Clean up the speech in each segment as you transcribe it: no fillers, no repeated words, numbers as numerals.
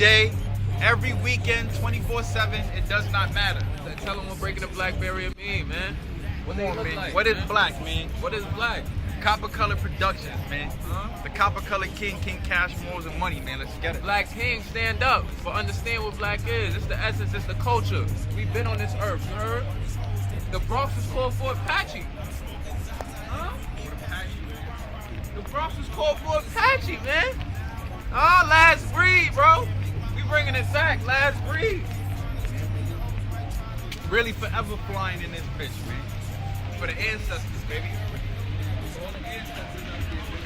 day, every weekend, 24/7. It does not matter. Tell them what breaking the black barrier mean, man. What Come they on, look man. like, What is man? black, man? What is black? Copper Color Productions, man. Huh? The Copper Color King Cash More and Money, man. Let's get it. Black King, stand up for understand what black is. It's the essence, it's the culture. We've been on this earth, you heard? The Bronx was called for Apache. Huh? The Bronx was called for Apache, man. Oh, last breed, bro. We bringing it back, last breed. Really forever flying in this bitch, man. For the ancestors, baby. For all the ancestors out there, baby.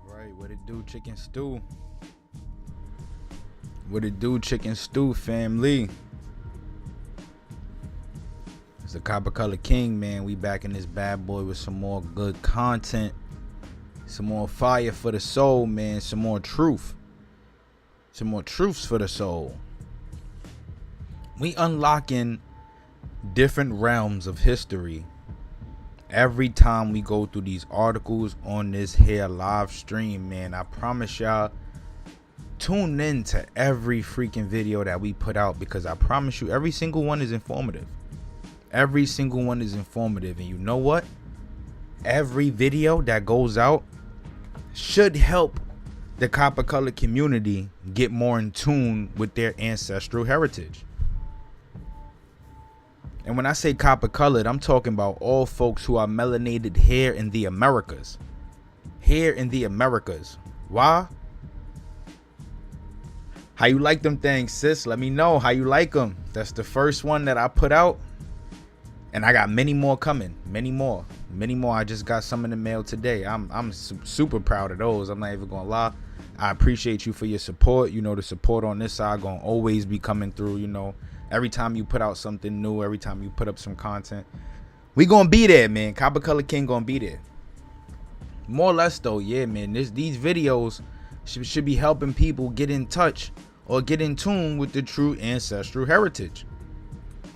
Alright, what it do, chicken stew? What it do, chicken stew family? It's the Copper Color King, man. We back in this bad boy with some more good content. Some more fire for the soul, man. Some more truth. Some more truths for the soul. We unlocking different realms of history every time we go through these articles on this here live stream, man. I promise y'all, tune in to every freaking video that we put out, because I promise you every single one is informative. Every single one is informative. And you know what? Every video that goes out should help the Copper Color community get more in tune with their ancestral heritage. And when I say copper colored, I'm talking about all folks who are melanated here in the Americas. Here in the Americas. Why? How you like them things, sis? Let me know how you like them. That's the first one that I put out. And I got many more coming. Many more. I just got some in the mail today. I'm super proud of those. I'm not even gonna lie. I appreciate you for your support. You know, the support on this side gonna always be coming through. You know, every time you put out something new, every time you put up some content, we gonna be there, man. Copper Color King gonna be there. More or less though, yeah, man. These videos should be helping people get in touch or get in tune with the true ancestral heritage.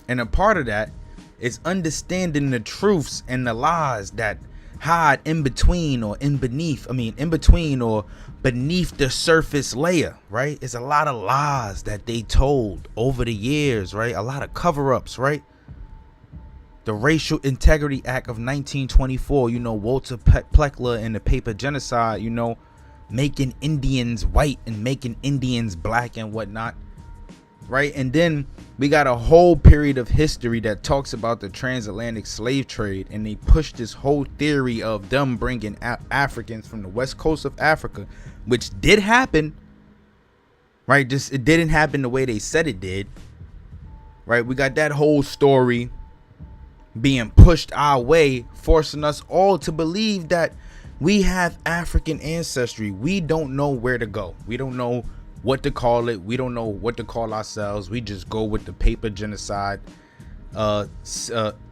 And a part of that is understanding the truths and the lies that hide in between or in between or beneath the surface layer, right? It's a lot of lies that they told over the years, right? A lot of cover-ups, right? The Racial Integrity Act of 1924, you know, Walter Pleckler and the paper genocide, you know, making Indians white and making Indians black and whatnot, right? And then we got a whole period of history that talks about the transatlantic slave trade, and they pushed this whole theory of them bringing Africans from the west coast of Africa, which did happen, right? Just it didn't happen the way they said it did, right? We got that whole story being pushed our way, forcing us all to believe that we have African ancestry. We don't know where to go. We don't know what to call it. We don't know what to call ourselves. We just go with the paper genocide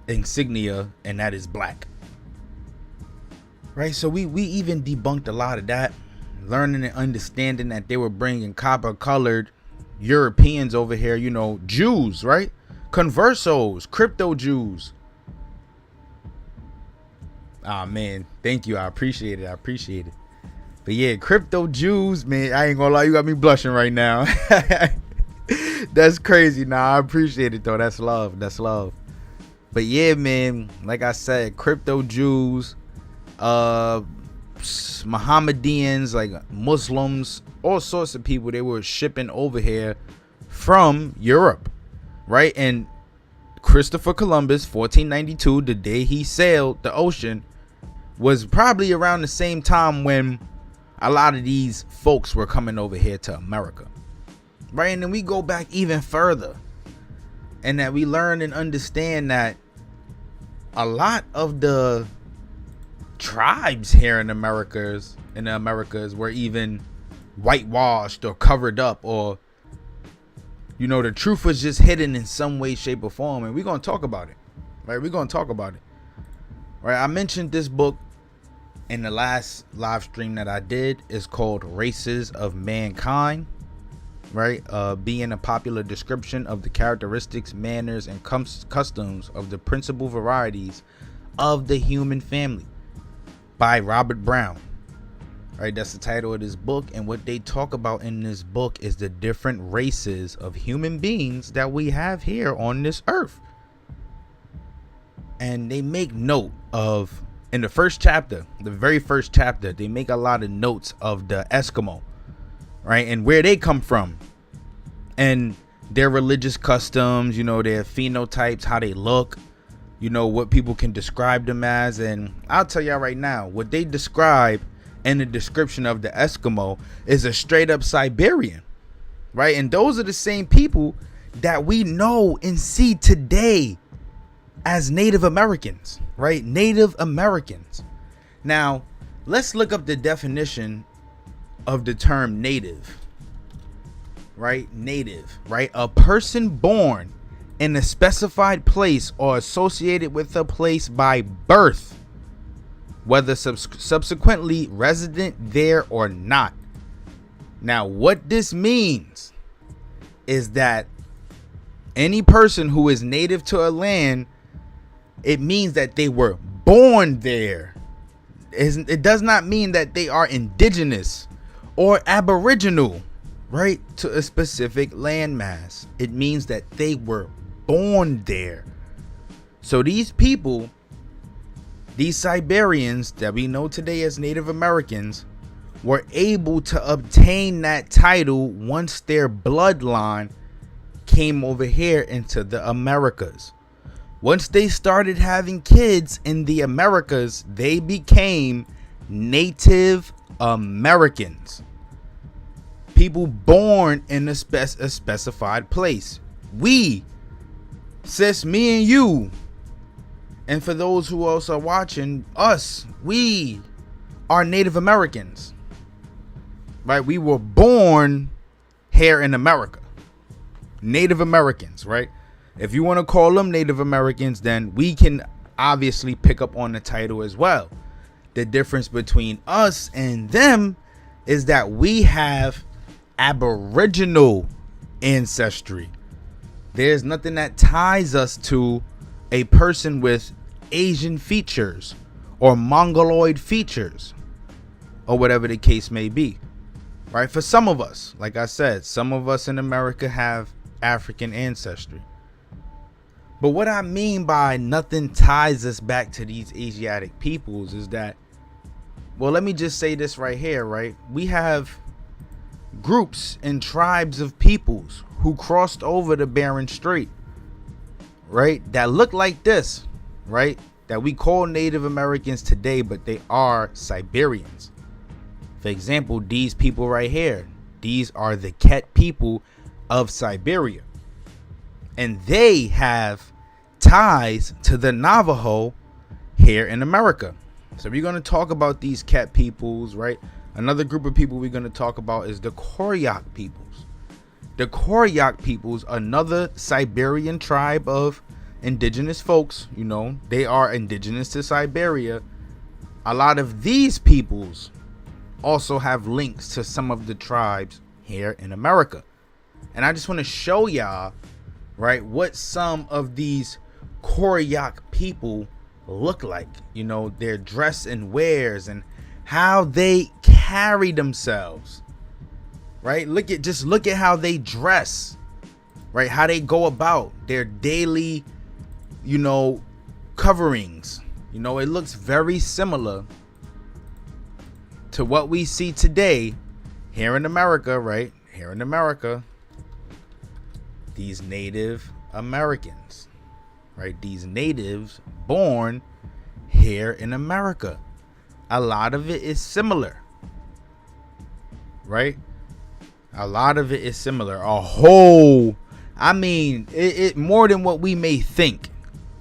insignia, and that is black. Right? So we even debunked a lot of that, learning and understanding that they were bringing copper-colored Europeans over here, you know, Jews, right? Conversos, crypto Jews. Ah, man, thank you. I appreciate it. But yeah, crypto Jews, man, I ain't gonna lie, you got me blushing right now. That's crazy. Nah, I appreciate it though. That's love. But yeah, man, like I said, crypto Jews, Mohammedans, like Muslims, all sorts of people, they were shipping over here from Europe, right? And Christopher Columbus, 1492, the day he sailed the ocean, was probably around the same time when a lot of these folks were coming over here to America, right? And then we go back even further, and that we learn and understand that a lot of the tribes here in the Americas were even whitewashed or covered up, or, you know, the truth was just hidden in some way, shape, or form. And we're gonna talk about it, right? Right? I mentioned this book in the last live stream that I did. Is called Races of Mankind, right? Being a popular description of the characteristics, manners, and customs of the principal varieties of the human family, by Robert Brown. Right, that's the title of this book. And what they talk about in this book is the different races of human beings that we have here on this earth. And they make note of, in the first chapter, the very first chapter, they make a lot of notes of the Eskimo, right? And where they come from, and their religious customs, you know, their phenotypes, how they look, you know, what people can describe them as. And I'll tell y'all right now, what they describe in the description of the Eskimo is a straight up Siberian, right? And those are the same people that we know and see today as Native Americans, right? Native Americans. Now, let's look up the definition of the term native, right? Native, right? A person born in a specified place or associated with a place by birth, whether subsequently resident there or not. Now, what this means is that any person who is native to a land, it means that they were born there. It does not mean that they are indigenous or aboriginal, right, to a specific landmass. It means that they were born there. So these people, these Siberians that we know today as Native Americans, were able to obtain that title once their bloodline came over here into the Americas. Once they started having kids in the Americas, they became Native Americans. People born in a specified place. We, sis, me and you, and for those who else are watching, us, we are Native Americans, right? We were born here in America. Native Americans, right? If you want to call them Native Americans, then we can obviously pick up on the title as well. The difference between us and them is that we have Aboriginal ancestry. There's nothing that ties us to a person with Asian features or Mongoloid features, or whatever the case may be, right? For some of us, like I said, some of us in America have African ancestry. But what I mean by nothing ties us back to these Asiatic peoples is that Well, let me just say this right here, right? We have groups and tribes of peoples who crossed over the Bering Strait, right? That look like this, right? That we call Native Americans today, but they are Siberians. For example, these people right here, these are the Ket people of Siberia. And they have ties to the Navajo here in America. So we're going to talk about these Ket peoples, right? Another group of people we're going to talk about is the Koryak peoples. The Koryak peoples, another Siberian tribe of indigenous folks, you know, they are indigenous to Siberia. A lot of these peoples also have links to some of the tribes here in America. And I just want to show y'all, right, what some of these Koryak people look like. You know, their dress and wears and how they carry themselves, right? Just look at how they dress, right? How they go about their daily, you know, coverings. You know, it looks very similar to what we see today here in America, right? Here in America, these Native Americans, right? These natives born here in America. A lot of it is similar, right? A lot of it is similar. It more than what we may think.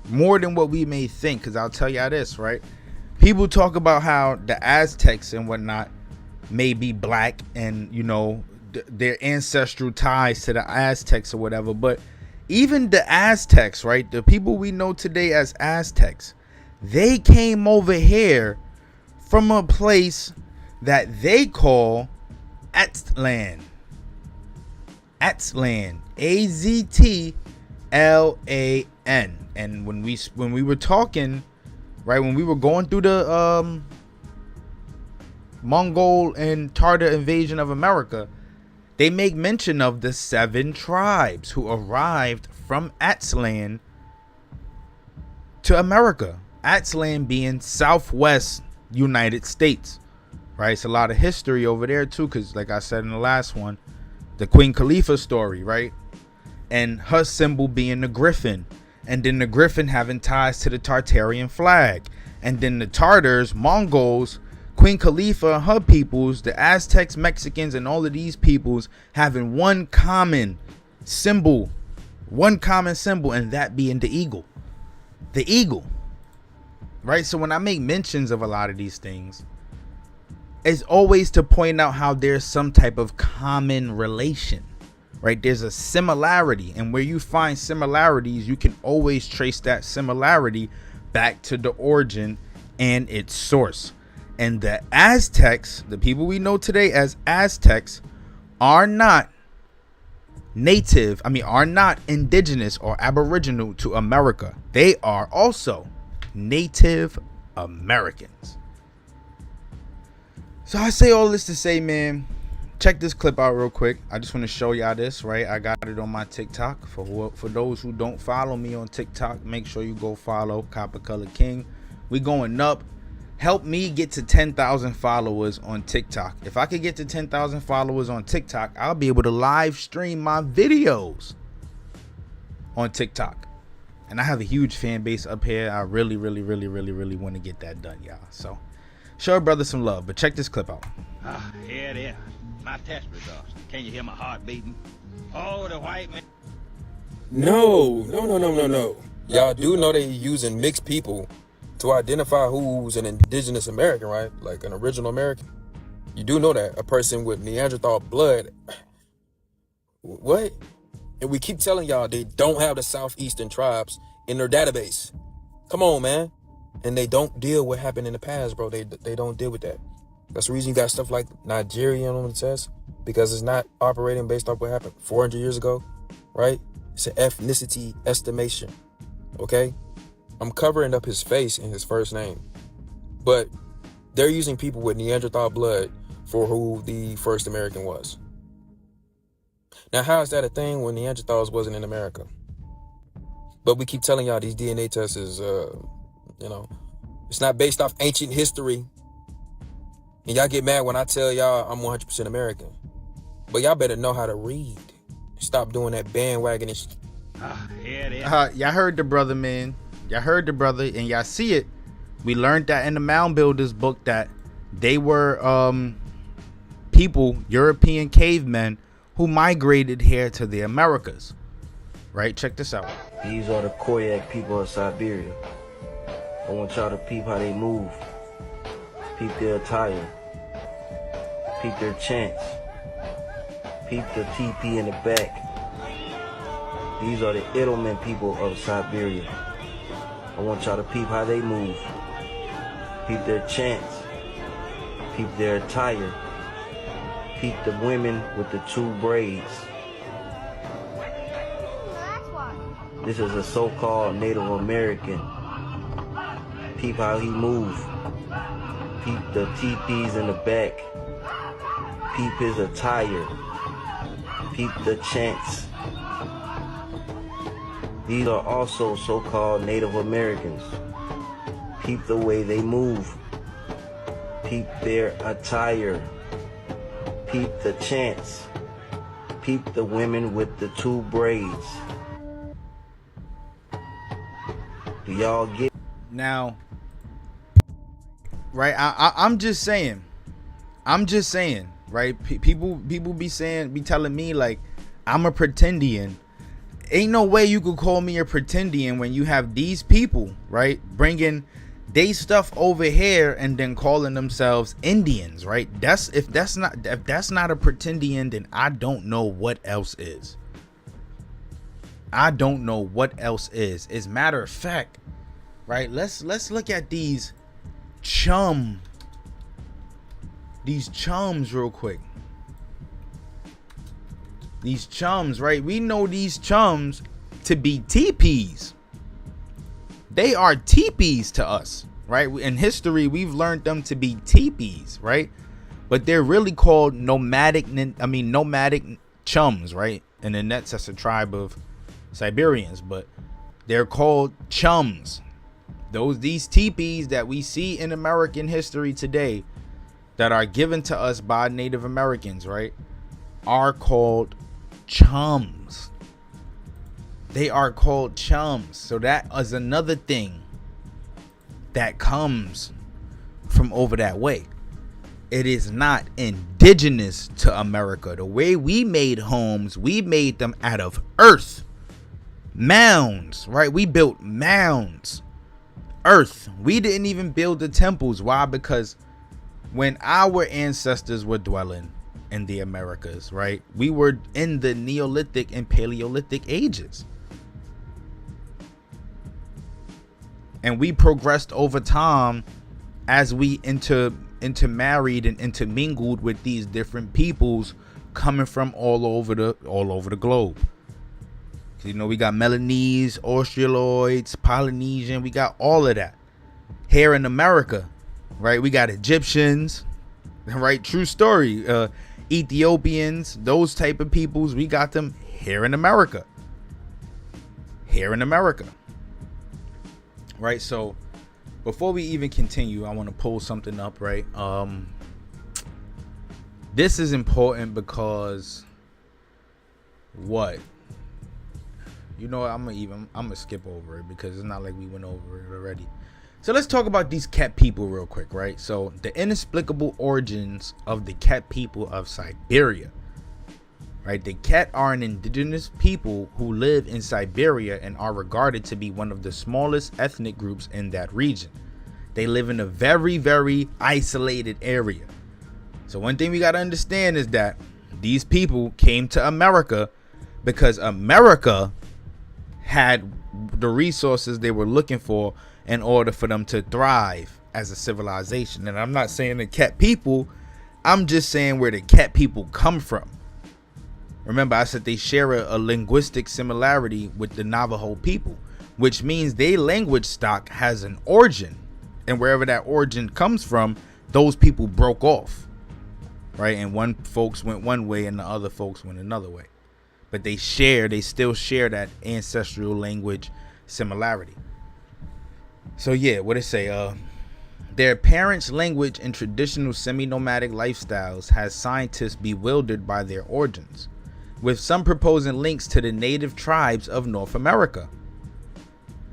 More than what we may think, because I'll tell y'all this, right? People talk about how the Aztecs and whatnot may be black and, you know, their ancestral ties to the Aztecs or whatever. But even the Aztecs, right? The people we know today as Aztecs, they came over here from a place that they call Aztlan. Aztlan. Aztlan. And when we were talking, right, when we were going through the Mongol and Tartar invasion of America, they make mention of the 7 tribes who arrived from Aztlan to America. Aztlan being Southwest United States, right? It's a lot of history over there too, because like I said in the last one, the Queen Khalifa story, right? And her symbol being the griffin, and then the griffin having ties to the Tartarian flag, and then the Tartars, Mongols, Queen Khalifa and her peoples, the Aztecs, Mexicans, and all of these peoples having one common symbol, and that being the eagle. The eagle, right? So when I make mentions of a lot of these things, it's always to point out how there's some type of common relation, right? There's a similarity, and where you find similarities, you can always trace that similarity back to the origin and its source. And the Aztecs, the people we know today as Aztecs, are not indigenous or aboriginal to America. They are also Native Americans. So I say all this to say, man, check this clip out real quick. I just want to show y'all this, right? I got it on my TikTok. For those who don't follow me on TikTok, make sure you go follow Copper Color King. We going up. Help me get to 10,000 followers on TikTok. If I could get to 10,000 followers on TikTok, I'll be able to live stream my videos on TikTok. And I have a huge fan base up here. I really want to get that done, y'all. So show a brother some love, but check this clip out. Here it is. My test results. Can you hear my heart beating? Oh, the white man. No. Y'all do know they using mixed people to identify who's an indigenous American, right? Like an original American. You do know that. A person with Neanderthal blood. What? And we keep telling y'all they don't have the southeastern tribes in their database. Come on, man. And they don't deal with what happened in the past, bro. They don't deal with that. That's the reason you got stuff like Nigerian on the test, because it's not operating based off what happened 400 years ago, right? It's an ethnicity estimation, okay? I'm covering up his face and his first name, but they're using people with Neanderthal blood for who the first American was. Now, how is that a thing when Neanderthals wasn't in America? But we keep telling y'all these DNA tests is, it's not based off ancient history. And y'all get mad when I tell y'all I'm 100% American. But y'all better know how to read. Stop doing that bandwagon and shit. Y'all heard the brother, man. Y'all heard the brother, and y'all see it. We learned that in the Mound Builders book that they were people, European cavemen, who migrated here to the Americas. Right? Check this out. These are the Koyak people of Siberia. I want y'all to peep how they move. Peep their attire. Peep their chants. Peep the TP in the back. These are the Edelman people of Siberia. I want y'all to peep how they move. Peep their chants. Peep their attire. Peep the women with the 2 braids. This is a so-called Native American. Peep how he move. Peep the teepees in the back. Peep his attire. Peep the chants. These are also so-called Native Americans. Peep the way they move. Peep their attire. Peep the chants. Peep the women with the 2 braids. Do y'all get? Now, right? I'm just saying, right? People be telling me like I'm a pretendian. Ain't no way you could call me a pretendian when you have these people, right, bringing they stuff over here and then calling themselves Indians, right? If that's not a pretendian, then I don't know what else is. I don't know what else is. As a matter of fact, right? Let's look at these chums real quick. These chums, right? We know these chums to be teepees. They are teepees to us, right? In history, we've learned them to be teepees, right? But they're really called nomadic chums, right? And then that's a tribe of Siberians, but they're called chums. These teepees that we see in American history today that are given to us by Native Americans, right, are called chums. They are called chums. So that is another thing that comes from over that way. It is not indigenous to America. The way we made homes, we made them out of earth. Mounds, right? We built mounds. Earth. We didn't even build the temples. Why? Because when our ancestors were dwelling in the Americas, right, we were in the Neolithic and Paleolithic ages. And we progressed over time as we intermarried and intermingled with these different peoples coming from all over the globe. You know, we got Melanese, Australoids, Polynesian, we got all of that here in America, right? We got Egyptians, right? True story. Ethiopians, those type of peoples, we got them here in America. Right? So before we even continue, I want to pull something up, right? This is important because what? You know what, I'm gonna skip over it because it's not like we went over it already. So let's talk about these Ket people real quick, right? So the inexplicable origins of the Ket people of Siberia, right? The Ket are an indigenous people who live in Siberia and are regarded to be one of the smallest ethnic groups in that region. They live in a very, very isolated area. So one thing we got to understand is that these people came to America because America had the resources they were looking for in order for them to thrive as a civilization. And I'm not saying the Ket people, I'm just saying where the Ket people come from. Remember, I said they share a linguistic similarity with the Navajo people, which means their language stock has an origin. And wherever that origin comes from, those people broke off, right? And one folks went one way and the other folks went another way. But they still share that ancestral language similarity. So yeah, what it say? Their parents' language and traditional semi-nomadic lifestyles has scientists bewildered by their origins, with some proposing links to the native tribes of North America.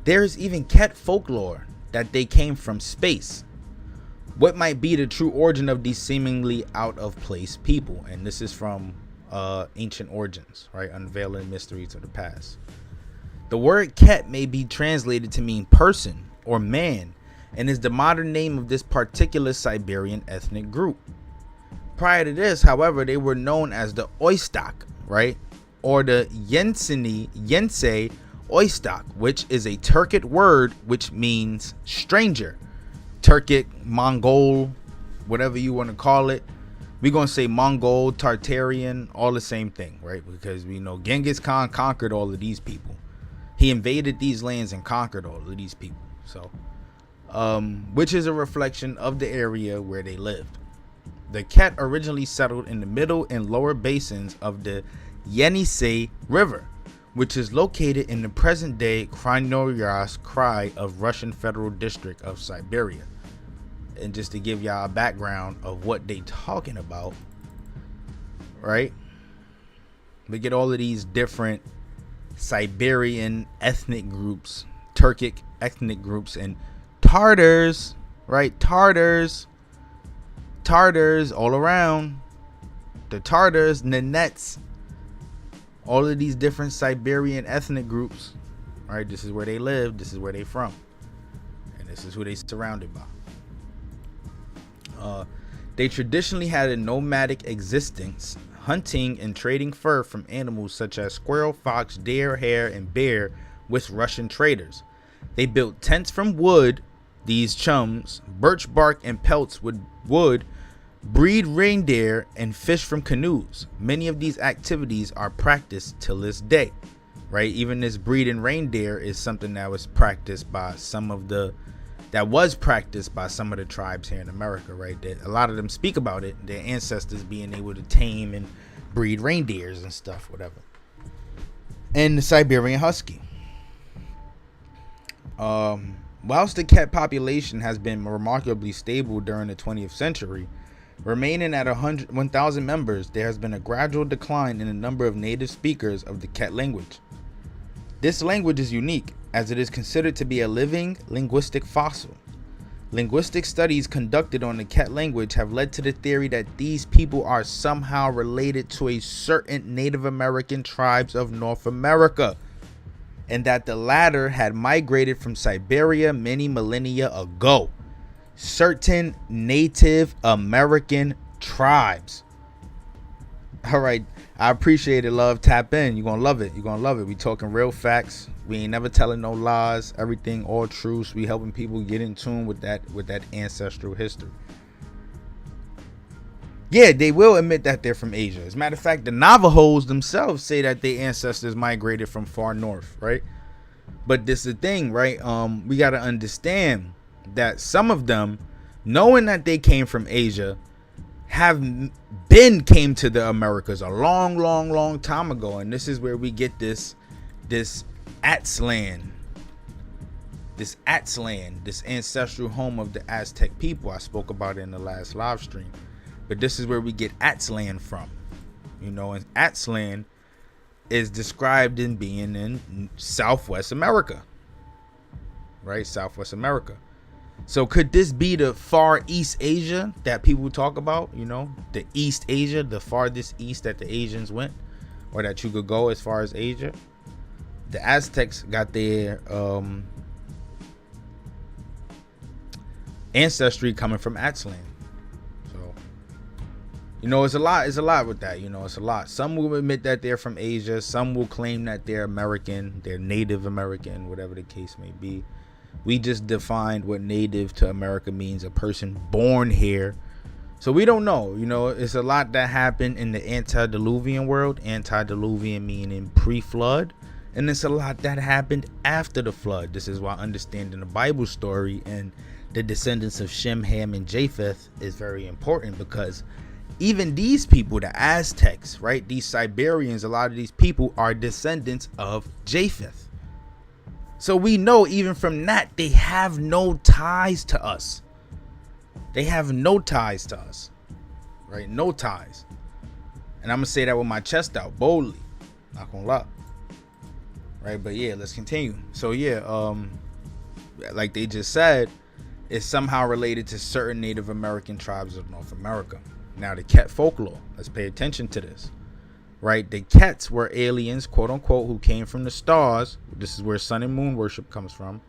There is even Ket folklore that they came from space. What might be the true origin of these seemingly out of place people? And this is from Ancient Origins, right? Unveiling Mysteries of the Past. The word Ket may be translated to mean person or man, and is the modern name of this particular Siberian ethnic group. Prior to this, however, they were known as the Oystok, right? Or the Yense Oystok, which is a Turkic word which means stranger. Turkic, Mongol, whatever you want to call it. We're going to say Mongol, Tartarian, all the same thing, right? Because we know Genghis Khan conquered all of these people. He invaded these lands and conquered all of these people. So, which is a reflection of the area where they lived. The Ket originally settled in the middle and lower basins of the Yenisei River, which is located in the present-day Krasnoyarsk Krai of Russian Federal District of Siberia. And just to give y'all a background of what they talking about, right? We get all of these different Siberian ethnic groups, Turkic ethnic groups, and Tartars, right? Tartars all around. The Tartars, Nenets, all of these different Siberian ethnic groups, right? This is where they live, this is where they from, and this is who they surrounded by. They traditionally had a nomadic existence, hunting and trading fur from animals such as squirrel, fox, deer, hare, and bear with Russian traders. They built tents from wood, these chums, birch bark and pelts with wood, breed reindeer, and fish from canoes. Many of these activities are practiced till this day, right? Even this breeding reindeer is something that was practiced by some of the tribes here in America, right? That a lot of them speak about it, their ancestors being able to tame and breed reindeers and stuff, whatever. And the Siberian Husky. Whilst the cat population has been remarkably stable during the 20th century, remaining at 1,000 members, there has been a gradual decline in the number of native speakers of the Ket language. This language is unique, as it is considered to be a living linguistic fossil. Linguistic studies conducted on the Ket language have led to the theory that these people are somehow related to a certain Native American tribes of North America, and that the latter had migrated from Siberia many millennia ago. Certain Native American tribes. All right, I appreciate it, love. Tap in. You're gonna love it. You're gonna love it. We talking real facts. We ain't never telling no lies. Everything all truths. We helping people get in tune with that ancestral history. Yeah, they will admit that they're from Asia. As a matter of fact, the Navajos themselves say that their ancestors migrated from far north, right? But this is the thing, right? We got to understand that some of them, knowing that they came from Asia, came to the Americas a long time ago. And this is where we get this Aztlan, this ancestral home of the Aztec people. I spoke about it in the last live stream. But this is where we get Aztlan from. You know, and Aztlan is described in being in Southwest America. Right? Southwest America. So could this be the Far East Asia that people talk about? You know, the East Asia, the farthest east that the Asians went, or that you could go as far as Asia? The Aztecs got their ancestry coming from Aztlan. So, you know, it's a lot with that. You know, it's a lot. Some will admit that they're from Asia. Some will claim that they're American, they're Native American, whatever the case may be. We just defined what native to America means, a person born here. So we don't know. You know, it's a lot that happened in the antediluvian world. Antediluvian meaning pre-flood. And it's a lot that happened after the flood. This is why understanding the Bible story and the descendants of Shem, Ham, and Japheth is very important, because even these people, the Aztecs, right, these Siberians, a lot of these people are descendants of Japheth. So we know even from that, they have no ties to us. They have no ties to us, right? No ties. And I'm gonna say that with my chest out, boldly, not gonna lie, right? But yeah, let's continue. So yeah, like they just said, it's somehow related to certain Native American tribes of North America. Now the Ket folklore, let's pay attention to this, right? The Kets were aliens, quote unquote, who came from the stars. This is where sun and moon worship comes from.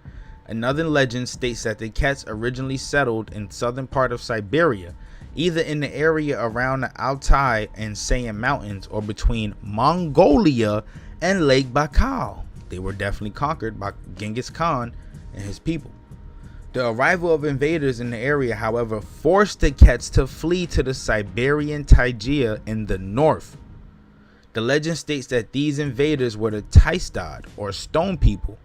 Another legend states that the Kets originally settled in southern part of Siberia, either in the area around the Altai and Sayan Mountains or between Mongolia and Lake Baikal. They were definitely conquered by Genghis Khan and his people. The arrival of invaders in the area, however, forced the Kets to flee to the Siberian taiga in the north. The legend states that these invaders were the Taistad, or stone people,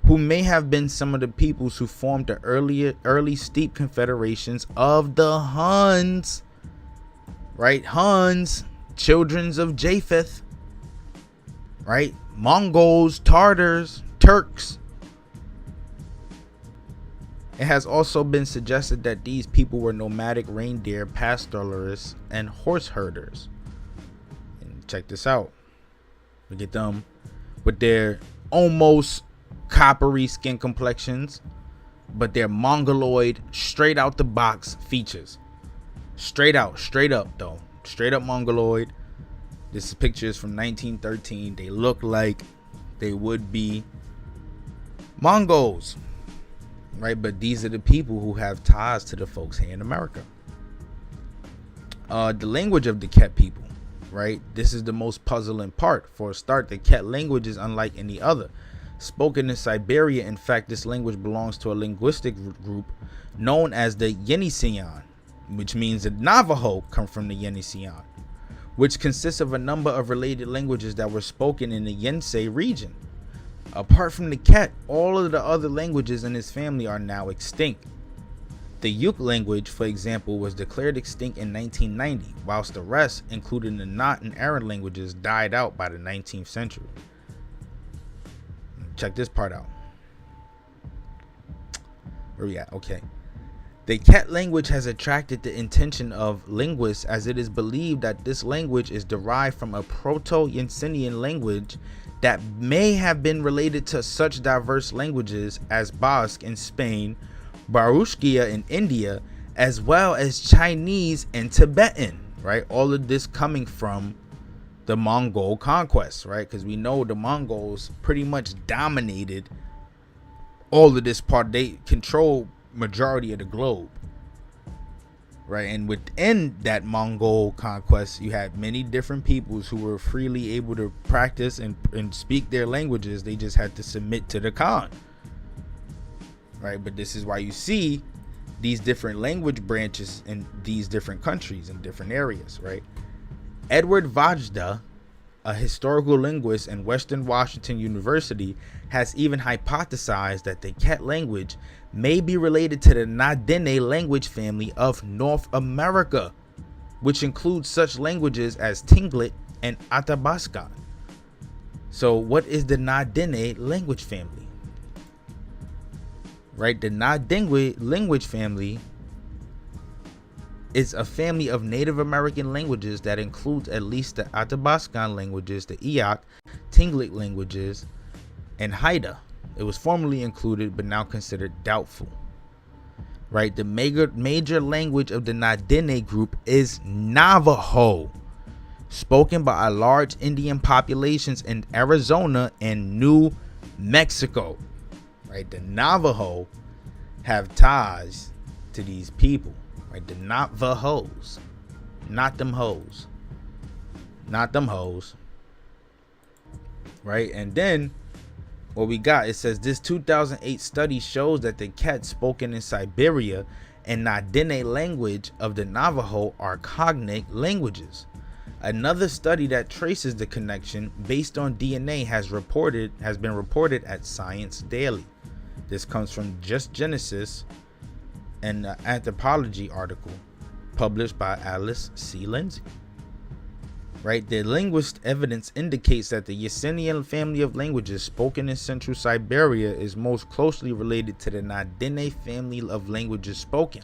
who may have been some of the peoples who formed the early steep confederations of the Huns, right? Huns, children of Japheth, right? Mongols, Tartars, Turks. It has also been suggested that these people were nomadic reindeer pastoralists and horse herders. And check this out. Look at them with their almost coppery skin complexions, but they're mongoloid, straight out the box features. Straight up though. Straight up mongoloid. This is pictures from 1913. They look like they would be Mongols, right? But these are the people who have ties to the folks here in America. The language of the Ket people, right? This is the most puzzling part. For a start, the Ket language is unlike any other. Spoken in Siberia, in fact, this language belongs to a linguistic group known as the Yeniseian, which means the Navajo come from the Yeniseian, which consists of a number of related languages that were spoken in the Yensei region. Apart from the Ket, all of the other languages in this family are now extinct. The Yuk language, for example, was declared extinct in 1990, whilst the rest, including the Knot and Aran languages, died out by the 19th century. Check this part out. Where we at? Okay. The Ket language has attracted the attention of linguists, as it is believed that this language is derived from a Proto-Yensenian language that may have been related to such diverse languages as Basque in Spain, Barushkia in India, as well as Chinese and Tibetan, right? All of this coming from the Mongol conquest, right? Because we know the Mongols pretty much dominated all of this part. They control majority of the globe, right? And within that Mongol conquest, you had many different peoples who were freely able to practice and speak their languages. They just had to submit to the Khan, right? But this is why you see these different language branches in these different countries and different areas, right? Edward Vajda, a historical linguist in Western Washington University, has even hypothesized that the Ket language may be related to the Na-Dene language family of North America, which includes such languages as Tlingit and Athabaskan. So what is the Na-Dene language family? Right, the Na-Dene language family is a family of Native American languages that includes at least the Athabaskan languages, the Eyak, Tlingit languages, and Haida. It was formerly included but now considered doubtful. Right, the major language of the Na-Dene group is Navajo, spoken by a large Indian populations in Arizona and New Mexico. Right, the Navajo have ties to these people. Right, the Navajos, not them hoes, right? And then what we got, it says this 2008 study shows that the Ket spoken in Siberia and Na-Dene language of the Navajo are cognate languages. Another study that traces the connection based on DNA has been reported at Science Daily. This comes from Just Genesis, an anthropology article published by Alice C. Lindsay. Right, the linguist evidence indicates that the Yesenian family of languages spoken in central Siberia is most closely related to the Na-Dene family of languages spoken.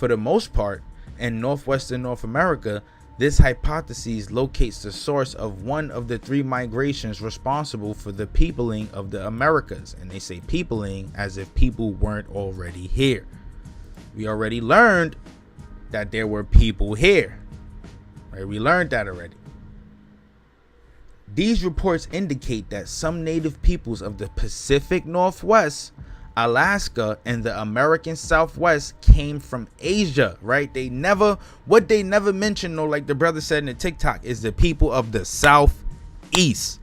For the most part, in northwestern North America, this hypothesis locates the source of one of the 3 migrations responsible for the peopling of the Americas. And they say peopling as if people weren't already here. We already learned that there were people here. Right? We learned that already. These reports indicate that some native peoples of the Pacific Northwest, Alaska, and the American Southwest came from Asia, right? What they never mentioned, though, like the brother said in the TikTok, is the people of the Southeast.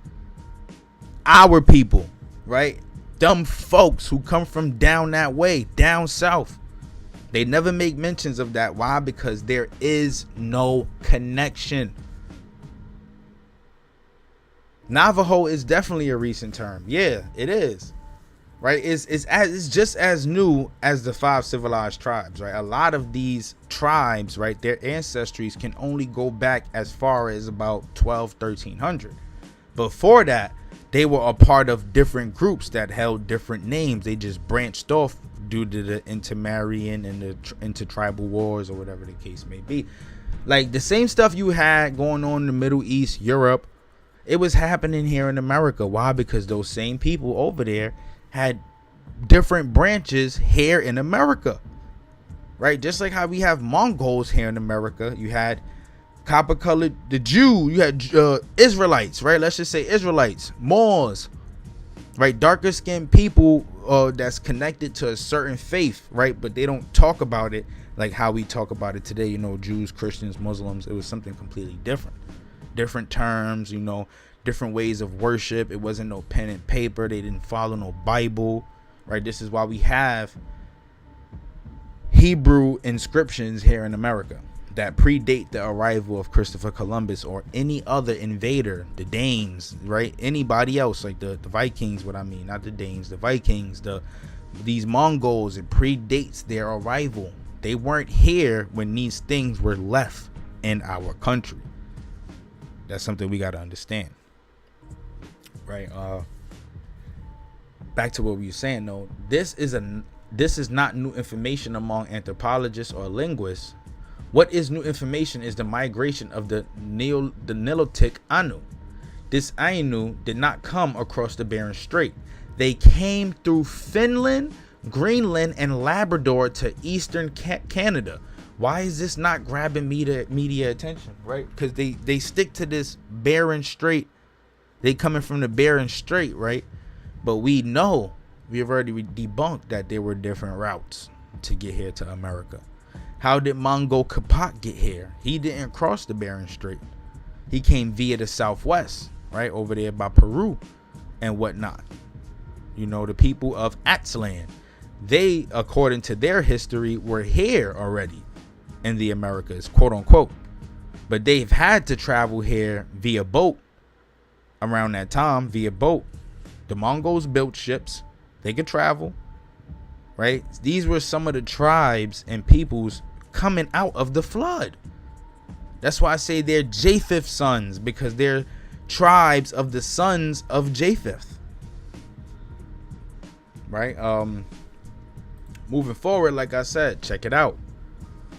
Our people, right? Dumb folks who come from down that way, down south. They never make mentions of that. Why? Because there is no connection. Navajo is definitely a recent term. Yeah, it is. Right? It's just as new as the 5 civilized tribes, right? A lot of these tribes, right, their ancestries can only go back as far as about 1300. Before that, they were a part of different groups that held different names. They just branched off due to the intermarrying and the intertribal wars or whatever the case may be. Like the same stuff you had going on in the Middle East, Europe, it was happening here in America. Why? Because those same people over there had different branches here in America, right? Just like how we have Mongols here in America. You had copper colored, the Jew, you had Israelites, right? Let's just say Israelites, Moors, right? Darker skinned people that's connected to a certain faith, right? But they don't talk about it like how we talk about it today. You know, Jews, Christians, Muslims. It was something completely different terms, you know, different ways of worship. It wasn't no pen and paper. They didn't follow no Bible, right? This is why we have Hebrew inscriptions here in America that predate the arrival of Christopher Columbus or any other invader, the Danes, right? Anybody else, like the Vikings, what I mean, not the Danes, the Vikings, these Mongols. It predates their arrival. They weren't here when these things were left in our country. That's something we got to understand, right? Back to what we were saying, though. This is not new information among anthropologists or linguists. What is new information is the migration of the Nilotic Anu. This Ainu did not come across the Bering Strait. They came through Finland, Greenland, and Labrador to eastern Canada. Why is this not grabbing media attention, right? Because they stick to this Bering Strait. They coming from the Bering Strait, right? But we know, we have already debunked that there were different routes to get here to America. How did Mongo Kapak get here? He didn't cross the Bering Strait. He came via the southwest, right? Over there by Peru and whatnot. You know, the people of Atzlan, they, according to their history, were here already in the Americas, quote unquote. But they've had to travel here via boat around that time, via boat. The Mongols built ships. They could travel, right? These were some of the tribes and peoples coming out of the flood. That's why I say they're Japheth's sons, because they're tribes of the sons of Japheth, right? Moving forward, like I said, check it out.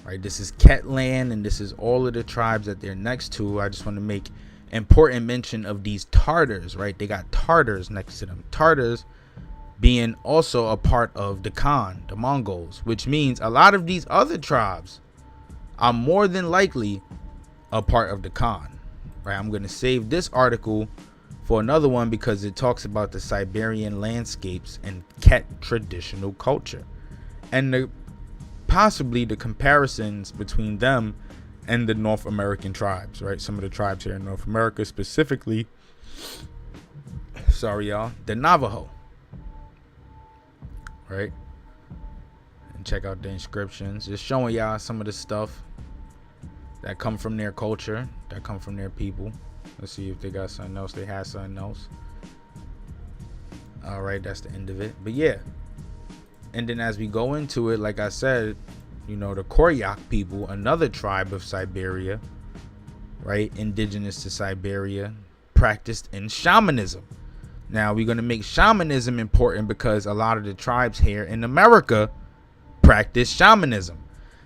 Right, this is Ketland, and this is all of the tribes that they're next to. I just want to make important mention of these Tartars, right? They got Tartars next to them. Tartars being also a part of the Khan, the Mongols, which means a lot of these other tribes are more than likely a part of the Khan, right? I'm going to save this article for another one because it talks about the Siberian landscapes and Ket traditional culture and possibly the comparisons between them and the North American tribes, right? Some of the tribes here in North America, specifically, the Navajo, right? And check out the inscriptions, just showing y'all some of the stuff that come from their culture, that come from their people. Let's see if they got something else. They had something else. All right, that's the end of it. But yeah, and then as we go into it, like I said, you know, the Koryak people, another tribe of Siberia, right, indigenous to Siberia, practiced in shamanism. Now we're going to make shamanism important because a lot of the tribes here in America practice shamanism.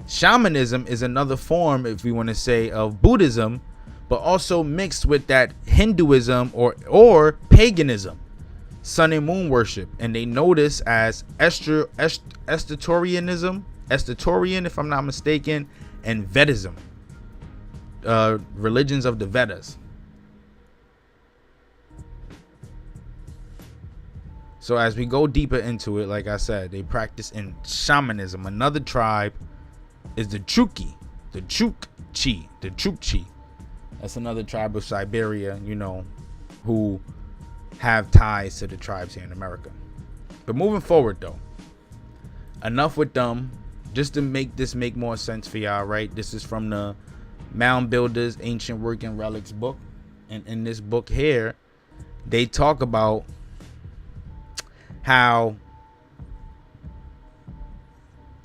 Shamanism is another form, if we want to say, of Buddhism, but also mixed with that Hinduism or paganism, sun and moon worship. And they know this as Estatarianism, if I'm not mistaken, and Vedism, religions of the Vedas. So as we go deeper into it, like I said, they practice in shamanism. Another tribe is the Chukchi. That's another tribe of Siberia, you know, who have ties to the tribes here in America. But moving forward, though, enough with them. Just to make this make more sense for y'all, right? This is from the Mound Builders Ancient Work and Relics book. And in this book here, they talk about how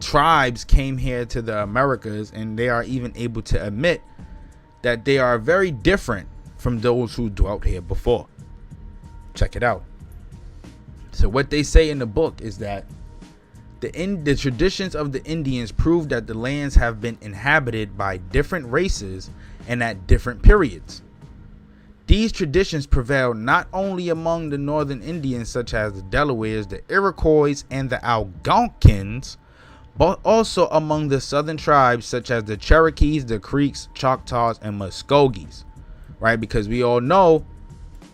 tribes came here to the Americas, and they are even able to admit that they are very different from those who dwelt here before. Check it out. So what they say in the book is that the traditions of the Indians prove that the lands have been inhabited by different races and at different periods. These traditions prevail not only among the northern Indians such as the Delawares, the Iroquois, and the Algonquins, but also among the southern tribes such as the Cherokees, the Creeks, Choctaws, and Muskogees, right? Because we all know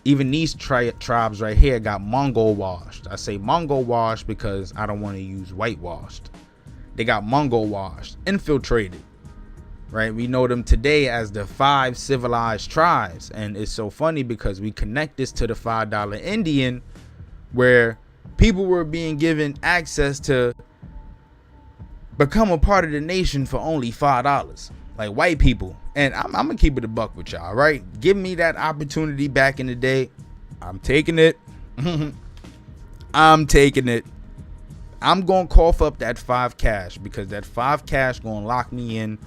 even these tribes right here got Mongol washed. I say Mongol washed because I don't want to use whitewashed. They got Mongol washed, infiltrated, right? We know them today as the 5 civilized tribes. And it's so funny because we connect this to the $5 Indian, where people were being given access to become a part of the nation for only $5, like white people. And I'm gonna keep it a buck with y'all, right? Give me that opportunity back in the day, I'm taking it. I'm taking it. I'm gonna cough up that 5 cash, because that 5 cash gonna lock me in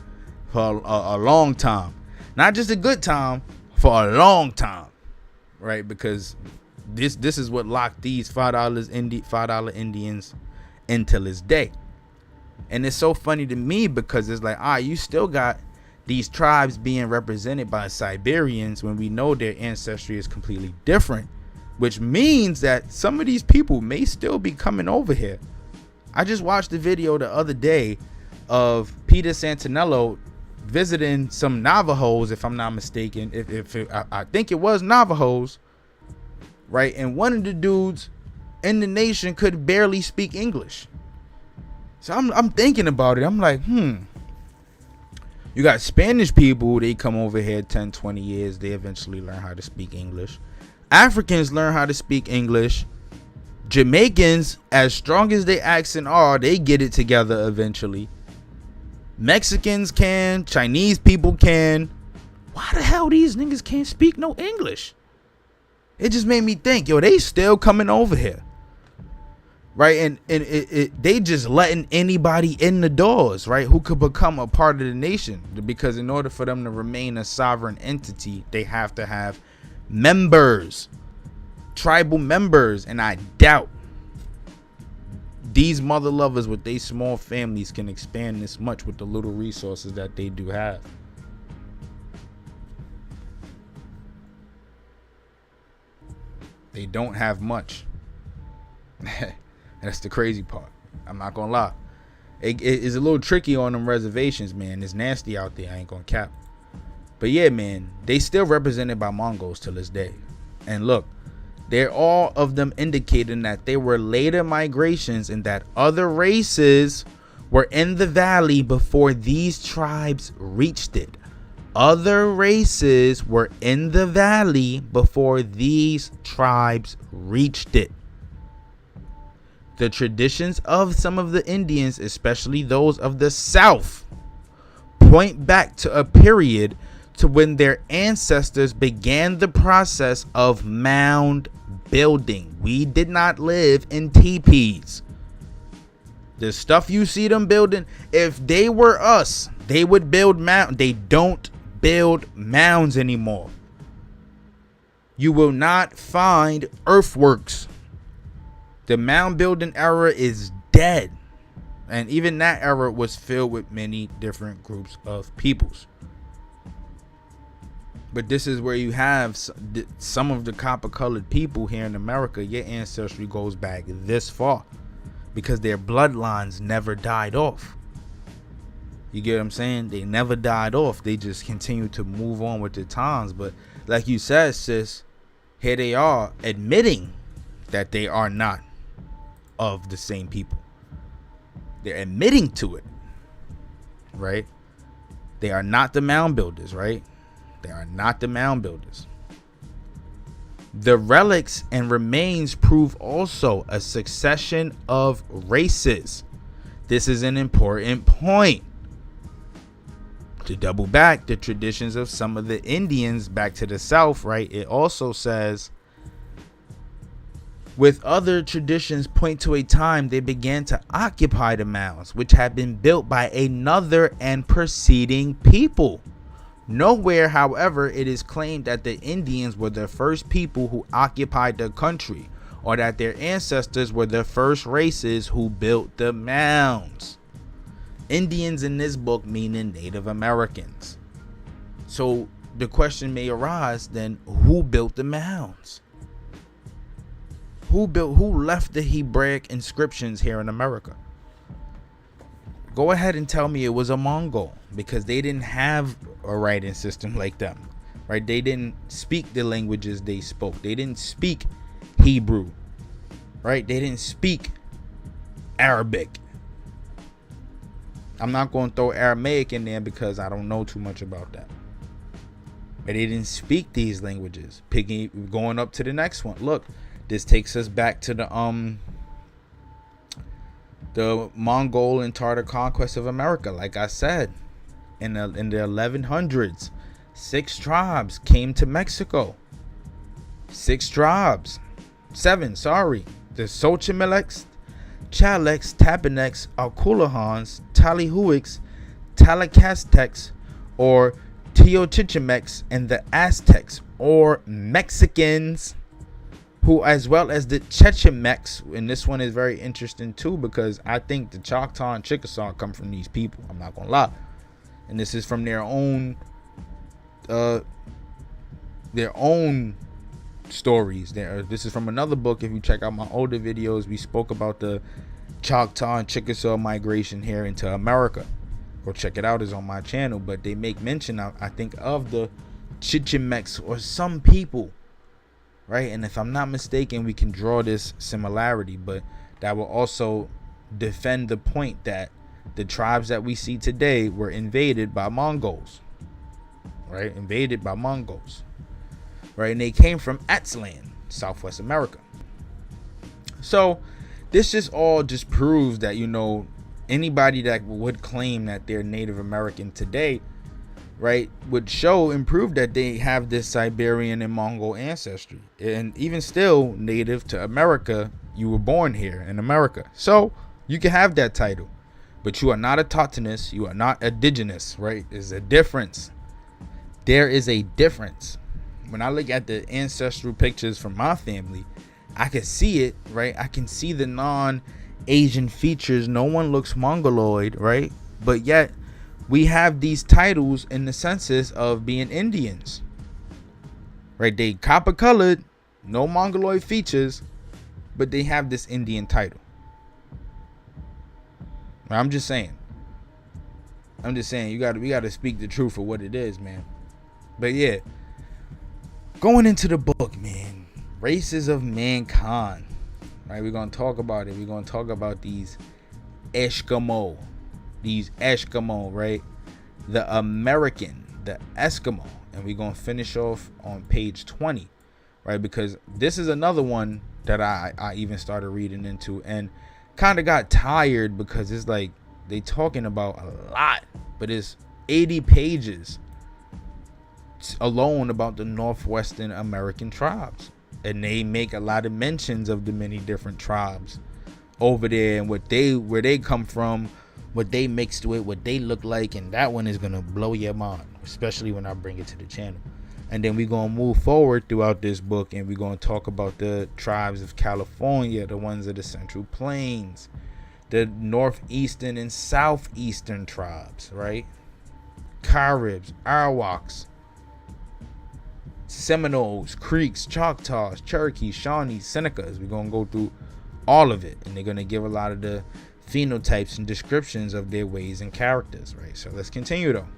for a long time. Not just a good time, for a long time, right? Because this is what locked these $5 Indians until this day. And it's so funny to me because it's like, you still got these tribes being represented by Siberians when we know their ancestry is completely different, which means that some of these people may still be coming over here. I just watched the video the other day of Peter Santinello visiting some Navajos, if I'm not mistaken. I think it was Navajos, right? And one of the dudes in the nation could barely speak English. So I'm thinking about it. I'm like, you got Spanish people, they come over here 10, 20 years, they eventually learn how to speak English. Africans learn how to speak English. Jamaicans, as strong as their accent are, they get it together eventually. Mexicans can, Chinese people can. Why the hell these niggas can't speak no English? It just made me think, yo, they still coming over here. Right, and they just letting anybody in the doors, right, who could become a part of the nation. Because in order for them to remain a sovereign entity, they have to have members, tribal members. And I doubt these mother lovers with their small families can expand this much with the little resources that they do have. They don't have much. That's the crazy part. I'm not gonna lie. It is a little tricky on them reservations, man. It's nasty out there. I ain't gonna cap. But yeah, man, they still represented by Mongols till this day. And look, they're all of them indicating that they were later migrations and that other races were in the valley before these tribes reached it. Other races were in the valley before these tribes reached it. The traditions of some of the Indians, especially those of the South, point back to a period to when their ancestors began the process of mound building. We did not live in teepees. The stuff you see them building, if they were us, they would build mounds. They don't build mounds anymore. You will not find earthworks. The mound building era is dead. And even that era was filled with many different groups of peoples. But this is where you have some of the copper-colored people here in America. Your ancestry goes back this far because their bloodlines never died off. You get what I'm saying? They never died off. They just continue to move on with the times. But like you said, sis, here they are admitting that they are not of the same people. They're admitting to it, right? They are not the mound builders, right? They are not the mound builders. The relics and remains prove also a succession of races. This is an important point. To double back the traditions of some of the Indians back to the south, right? It also says, with other traditions point to a time they began to occupy the mounds, which had been built by another and preceding people. Nowhere, however, it is claimed that the Indians were the first people who occupied the country, or that their ancestors were the first races who built the mounds. Indians in this book meaning Native Americans. So the question may arise then, who built the mounds? Who left the Hebraic inscriptions here in America? Go ahead and tell me it was a Mongol, because they didn't have a writing system like them, right? They didn't speak the languages they spoke. They didn't speak Hebrew, right? They didn't speak Arabic. I'm not going to throw Aramaic in there because I don't know too much about that. But they didn't speak these languages. Going up to the next one. Look, this takes us back to the Mongol and Tartar conquest of America. Like I said, in the 1100s, 6 tribes came to Mexico. 6 tribes. 7, sorry. The Xochimecs, Chalecs, Tapanecs, Alculahans, Talihuics, Talacastecs, or Teotihuacs, and the Aztecs, or Mexicans, who, as well as the Chechemecs. And this one is very interesting too, because I think the Choctaw and Chickasaw come from these people. I'm not gonna lie. And this is from their own stories. This is from another book. If you check out my older videos, we spoke about the Choctaw and Chickasaw migration here into America. Go check it out, it's on my channel. But they make mention, I think, of the Chichimecs or some people, right? And if I'm not mistaken, we can draw this similarity, but that will also defend the point that the tribes that we see today were invaded by Mongols, right? Invaded by Mongols, right? And they came from Aztlan, Southwest America. So this just proves that, anybody that would claim that they're Native American today, right, would show and prove that they have this Siberian and Mongol ancestry. And even still, native to America, you were born here in America. So you can have that title, but you are not a Tautanist, you are not indigenous, right? There's a difference. There is a difference. When I look at the ancestral pictures from my family, I can see it, right? I can see the non-Asian features. No one looks Mongoloid, right? But yet we have these titles in the census of being Indians, right? They copper colored, no Mongoloid features, but they have this Indian title. I'm just saying we got to speak the truth for what it is, man. But yeah, going into the book, man, Races of Mankind, right? We're going to talk about it. We're going to talk about these Eskimo, right? The American, the Eskimo. And we're going to finish off on page 20, right? Because this is another one that I even started reading into and kind of got tired, because it's like they talking about a lot, but it's 80 pages alone about the Northwestern American tribes. And they make a lot of mentions of the many different tribes over there and where they come from, what they mixed with, what they look like. And that one is gonna blow your mind, especially when I bring it to the channel. And then we're gonna move forward throughout this book, and we're gonna talk about the tribes of California, the ones of the Central Plains, the northeastern and southeastern tribes, right? Caribs, Arawaks, Seminoles, Creeks, Choctaws, Cherokees, Shawnees, Senecas. We're going to go through all of it, and they're going to give a lot of the phenotypes and descriptions of their ways and characters, right? So let's continue though.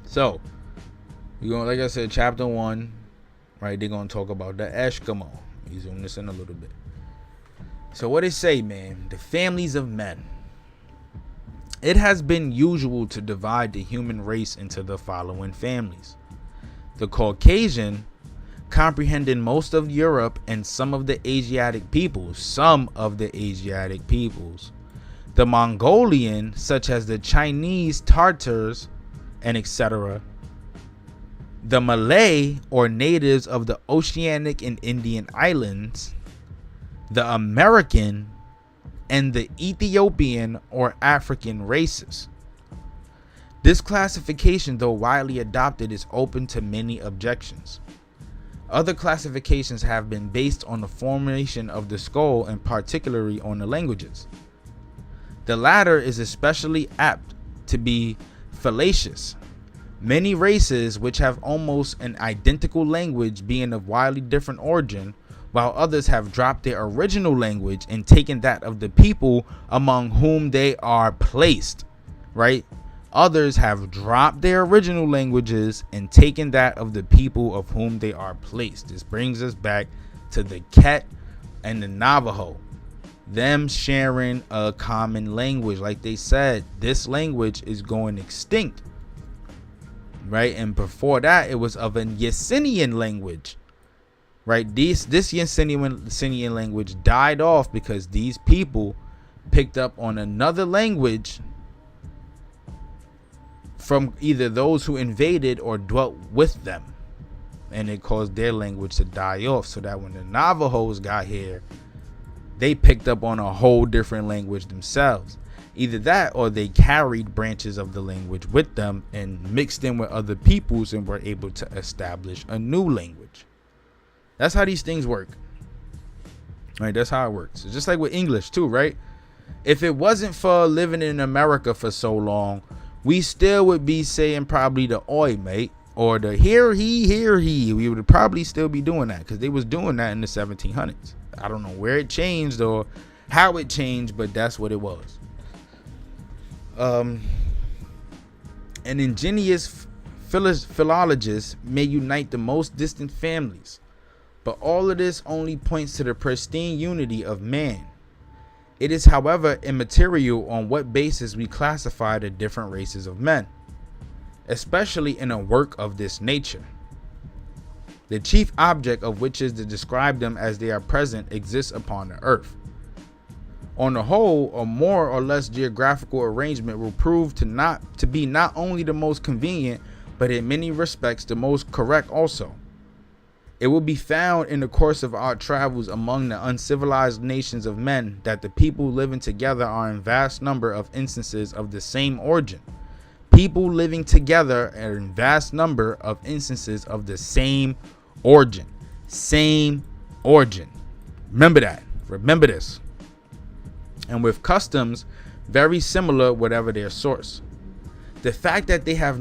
So we're going, like I said, chapter 1, right? They're going to talk about the Eskimo. Let me zoom this in a little bit. So what it say, man? The families of men. It has been usual to divide the human race into the following families: the Caucasian, comprehending most of Europe and some of the Asiatic peoples, the Mongolian, such as the Chinese, Tartars, and etc., the Malay, or natives of the Oceanic and Indian islands, the American, and the Ethiopian or African races. This classification, though widely adopted, is open to many objections. Other classifications have been based on the formation of the skull and particularly on the languages. The latter is especially apt to be fallacious. Many races which have almost an identical language being of widely different origin, while others have dropped their original language and taken that of the people among whom they are placed, right? Others have dropped their original languages and taken that of the people of whom they are placed. This brings us back to the Ket and the Navajo, them sharing a common language. Like they said, this language is going extinct, right? And before that, it was of an Yesenian language, right? This Yesenian language died off because these people picked up on another language from either those who invaded or dwelt with them, and it caused their language to die off, so that when the Navajos got here, they picked up on a whole different language themselves. Either that, or they carried branches of the language with them and mixed in with other peoples and were able to establish a new language. That's how these things work, right? That's how it works. It's just like with English too, right? If it wasn't for living in America for so long, we still would be saying probably the oi, mate, or the here he. We would probably still be doing that because they was doing that in the 1700s. I don't know where it changed or how it changed, but that's what it was. An ingenious philologist may unite the most distant families, but all of this only points to the pristine unity of man. It is, however, immaterial on what basis we classify the different races of men, especially in a work of this nature. The chief object of which is to describe them as they are present exists upon the earth. On the whole, a more or less geographical arrangement will prove to be not only the most convenient, but in many respects the most correct also. It will be found in the course of our travels among the uncivilized nations of men that the people living together are in vast number of instances of the same origin. People living together are in vast number of instances of the same origin. Same origin. Remember that. Remember this. And with customs very similar, whatever their source. The fact that they have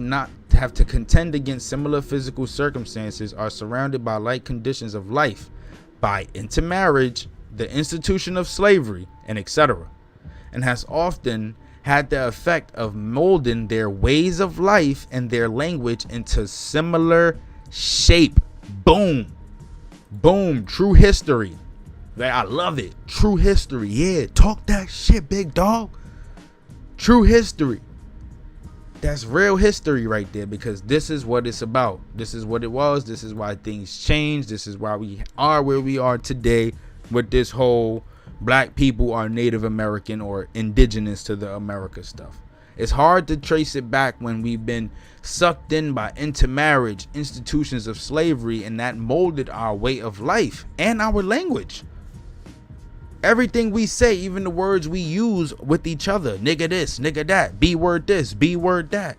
to contend against similar physical circumstances, are surrounded by like conditions of life, by intermarriage, the institution of slavery, and etc., and has often had the effect of molding their ways of life and their language into similar shape. Boom. Boom. True history. Like, I love it. True history. Yeah, talk that shit, big dog. True history. That's real history right there, because this is what it's about. This is what it was. This is why things changed. This is why we are where we are today with this whole black people are Native American or indigenous to the America stuff. It's hard to trace it back when we've been sucked in by intermarriage, institutions of slavery, and that molded our way of life and our language. Everything we say, even the words we use with each other, nigga this, nigga that, B word this, B word that,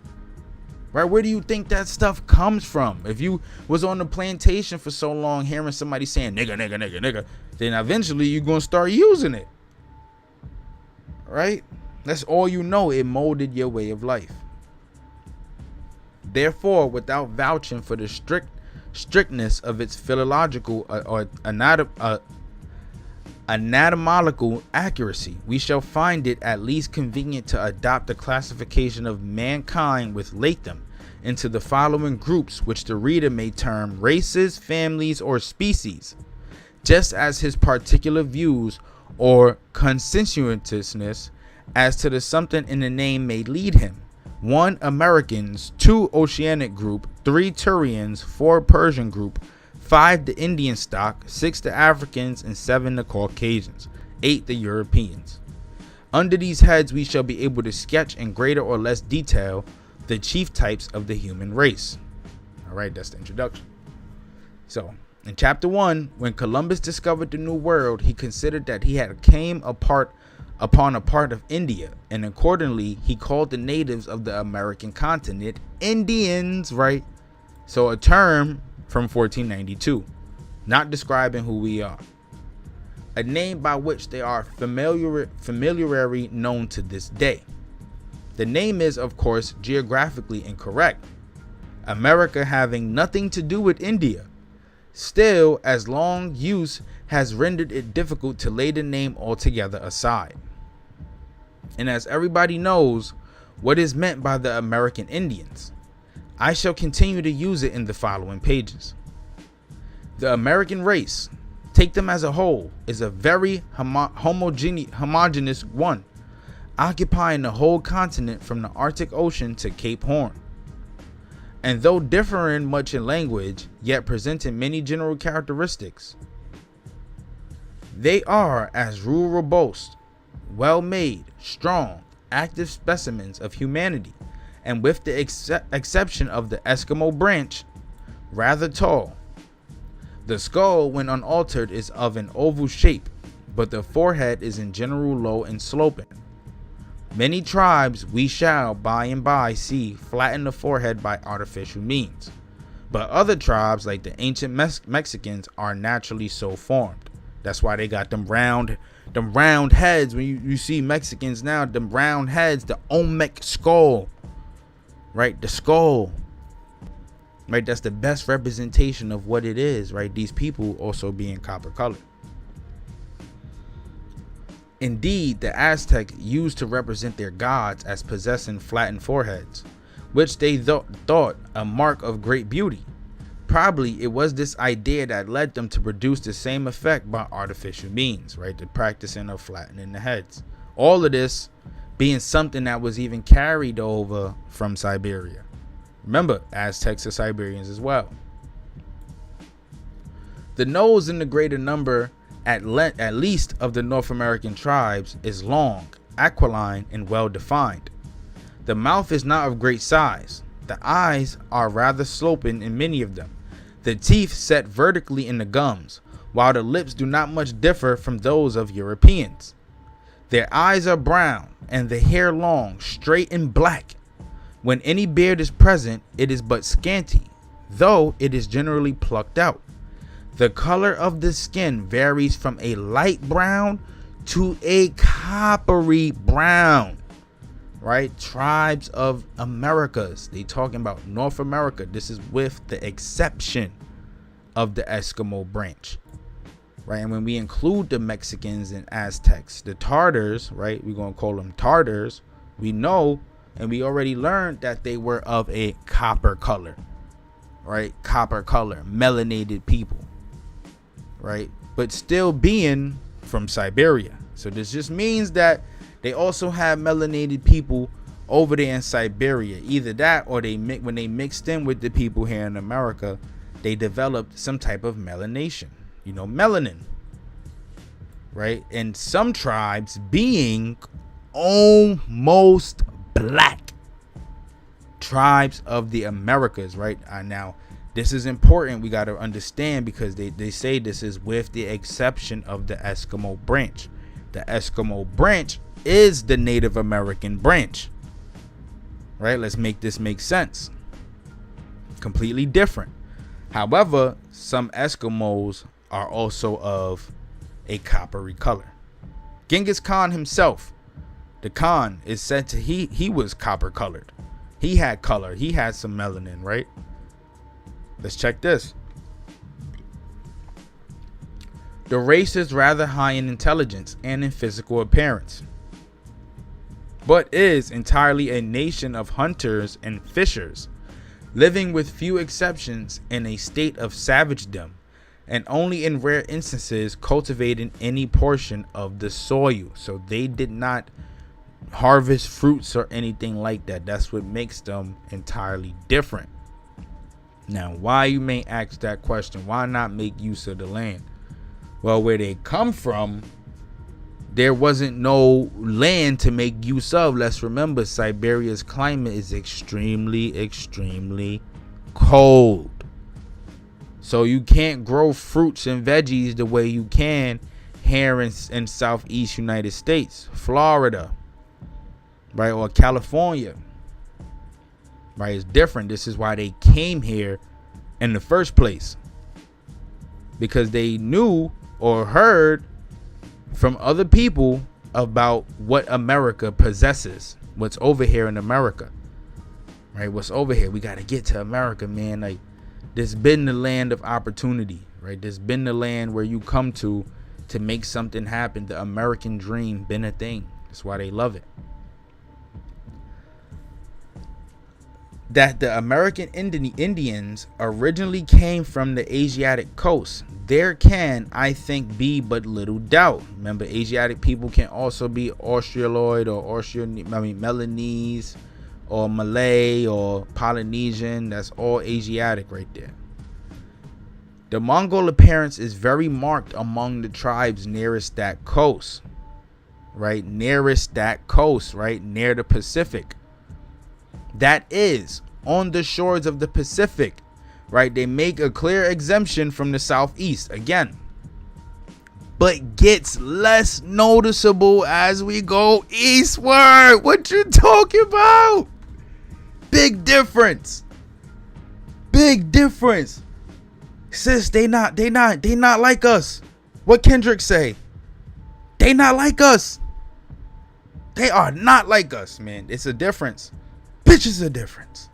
right? Where do you think that stuff comes from? If you was on the plantation for so long hearing somebody saying nigga, nigga, nigga, nigga, then eventually you're going to start using it. right? That's all you know. It molded your way of life. Therefore, without vouching for the strictness of its philological or anatomical accuracy, we shall find it at least convenient to adopt a classification of mankind with Latham into the following groups, which the reader may term races, families, or species, just as his particular views or conscientiousness as to the something in the name may lead him. 1. Americans, 2. Oceanic group, 3. Turians, 4. Persian group, 5. The Indian stock, 6. The Africans, and 7. The Caucasians, 8. The Europeans. Under these heads we shall be able to sketch in greater or less detail the chief types of the human race. Alright, that's the introduction. So, in chapter 1, when Columbus discovered the New World, he considered that he had came upon a part of India, and accordingly he called the natives of the American continent Indians, right? So a term from 1492, not describing who we are, a name by which they are familiarly known to this day. The name is, of course, geographically incorrect, America having nothing to do with India. Still, as long use has rendered it difficult to lay the name altogether aside. And as everybody knows what is meant by the American Indians, I shall continue to use it in the following pages. The American race, take them as a whole, is a very homogeneous one, occupying the whole continent from the Arctic Ocean to Cape Horn. And though differing much in language, yet presenting many general characteristics, they are, as rule, robust, well-made, strong, active specimens of humanity, and with the exception of the Eskimo branch, rather tall. The skull, when unaltered, is of an oval shape, but the forehead is in general low and sloping. Many tribes we shall by and by see flatten the forehead by artificial means, but other tribes, like the ancient Mexicans, are naturally so formed. That's why they got them round heads. When you see Mexicans now, them round heads, the Olmec skull, right? The skull, right? That's the best representation of what it is, right? These people also being copper colored. Indeed, the Aztecs used to represent their gods as possessing flattened foreheads, which they thought a mark of great beauty. Probably it was this idea that led them to produce the same effect by artificial means, right? The practicing of flattening the heads. All of this being something that was even carried over from Siberia. Remember, Aztecs are Siberians as well. The nose in the greater number at least of the North American tribes is long, aquiline, and well defined. The mouth is not of great size. The eyes are rather sloping in many of them. The teeth set vertically in the gums, while the lips do not much differ from those of Europeans. Their eyes are brown, and the hair long, straight, and black. When any beard is present, it is but scanty, though it is generally plucked out. The color of the skin varies from a light brown to a coppery brown, right? Tribes of Americas. They talking about North America. This is with the exception of the Eskimo branch, right? And when we include the Mexicans and Aztecs, the Tartars, right? We're going to call them Tartars. We know, and we already learned that they were of a copper color, right? Copper color, melanated people, right? But still being from Siberia. So this just means that they also have melanated people over there in Siberia. Either that, or when they mixed in with the people here in America, they developed some type of melanation, melanin, right? And some tribes being almost black. Tribes of the Americas, right? Now, this is important. We got to understand, because they say this is with the exception of the Eskimo branch. The Eskimo branch is the Native American branch, right? Let's make this make sense. Completely different. However, some Eskimos are also of a coppery color. Genghis Khan himself The Khan is said to he was copper colored. He had color. He had some melanin, right? Let's check this. The race is rather high in intelligence and in physical appearance, but is entirely a nation of hunters and fishers, living with few exceptions in a state of savagedom, and only in rare instances cultivating any portion of the soil. So they did not harvest fruits or anything like that. That's what makes them entirely different. Now, why, you may ask that question, why not make use of the land? Well, where they come from, there wasn't no land to make use of. Let's remember, Siberia's climate is extremely, extremely cold. So you can't grow fruits and veggies the way you can here in Southeast United States, Florida, right, or California, right? It's different. This is why they came here in the first place, because they knew or heard from other people about what America possesses, what's over here in America, right? What's over here? We got to get to America, man. Like, this been the land of opportunity, right? This been the land where you come to make something happen. The American dream been a thing. That's why they love it. That the American Indians originally came from the Asiatic coast, there can, I think, be but little doubt. Remember, Asiatic people can also be Australoid or Melanese or Malay or Polynesian. That's all Asiatic right there. The Mongol appearance is very marked among the tribes nearest that coast, right? Nearest that coast, right? Near the Pacific. That is on the shores of the Pacific, right? They make a clear exemption from the Southeast again, but gets less noticeable as we go eastward. What you talking about? Big difference. Big difference. Sis, they not like us. What Kendrick say? They not like us. They are not like us, man. It's a difference. Bitch, it's a difference.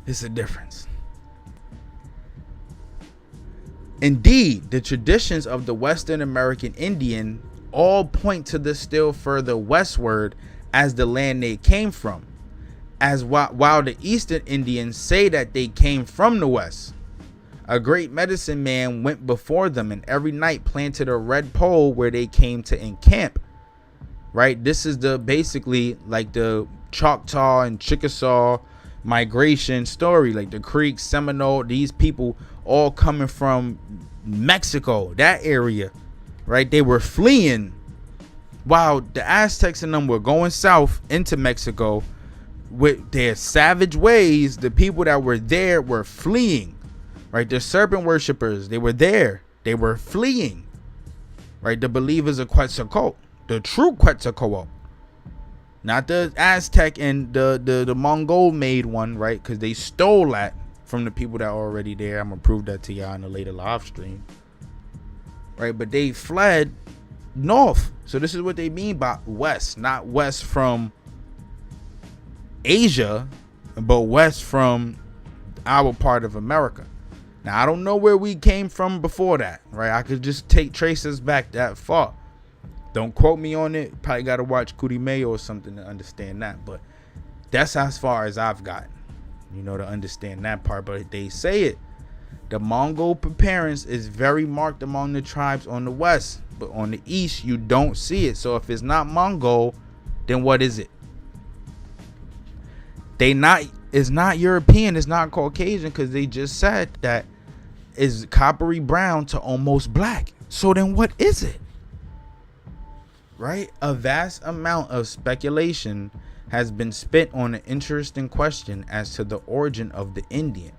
It's a difference. Indeed, the traditions of the Western American Indian all point to the still further westward as the land they came from, as while the Eastern Indians say that they came from the West. A great medicine man went before them and every night planted a red pole where they came to encamp. Right? This is the basically like the Choctaw and Chickasaw migration story, like the Creek, Seminole, these people all coming from Mexico, that area, right? They were fleeing while the Aztecs and them were going south into Mexico with their savage ways. The people that were there were fleeing, right? The serpent worshippers, they were there, they were fleeing, right? The believers of Quetzalcoatl, the true Quetzalcoatl, not the Aztec and the Mongol made one, right? Because they stole that from the people that are already there. I'm gonna prove that to y'all in a later live stream, right? But they fled north. So this is what they mean by west, not west from Asia, but west from our part of America. Now I don't know where we came from before that, right? I could just trace us back that far. Don't quote me on it. Probably got to watch Cootie Mayo or something to understand that. But that's as far as I've gotten, you know, to understand that part. But they say it. The Mongol appearance is very marked among the tribes on the west. But on the east, you don't see it. So if it's not Mongol, then what is it? It's not European. It's not Caucasian, because they just said that is coppery brown to almost black. So then what is it? Right? A vast amount of speculation has been spent on an interesting question as to the origin of the Indian.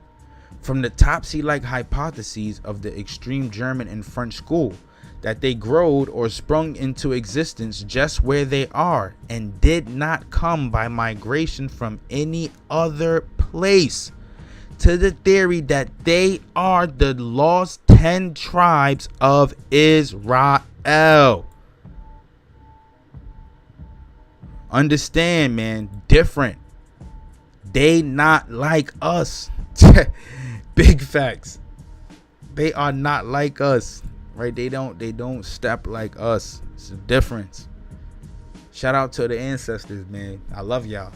From the Topsy-like hypotheses of the extreme German and French school, that they growed or sprung into existence just where they are and did not come by migration from any other place, to the theory that they are the lost 10 tribes of Israel. Understand, man, different. They not like us. Big facts. They are not like us, right? They don't step like us. It's a difference. Shout out to the ancestors, man. I love y'all.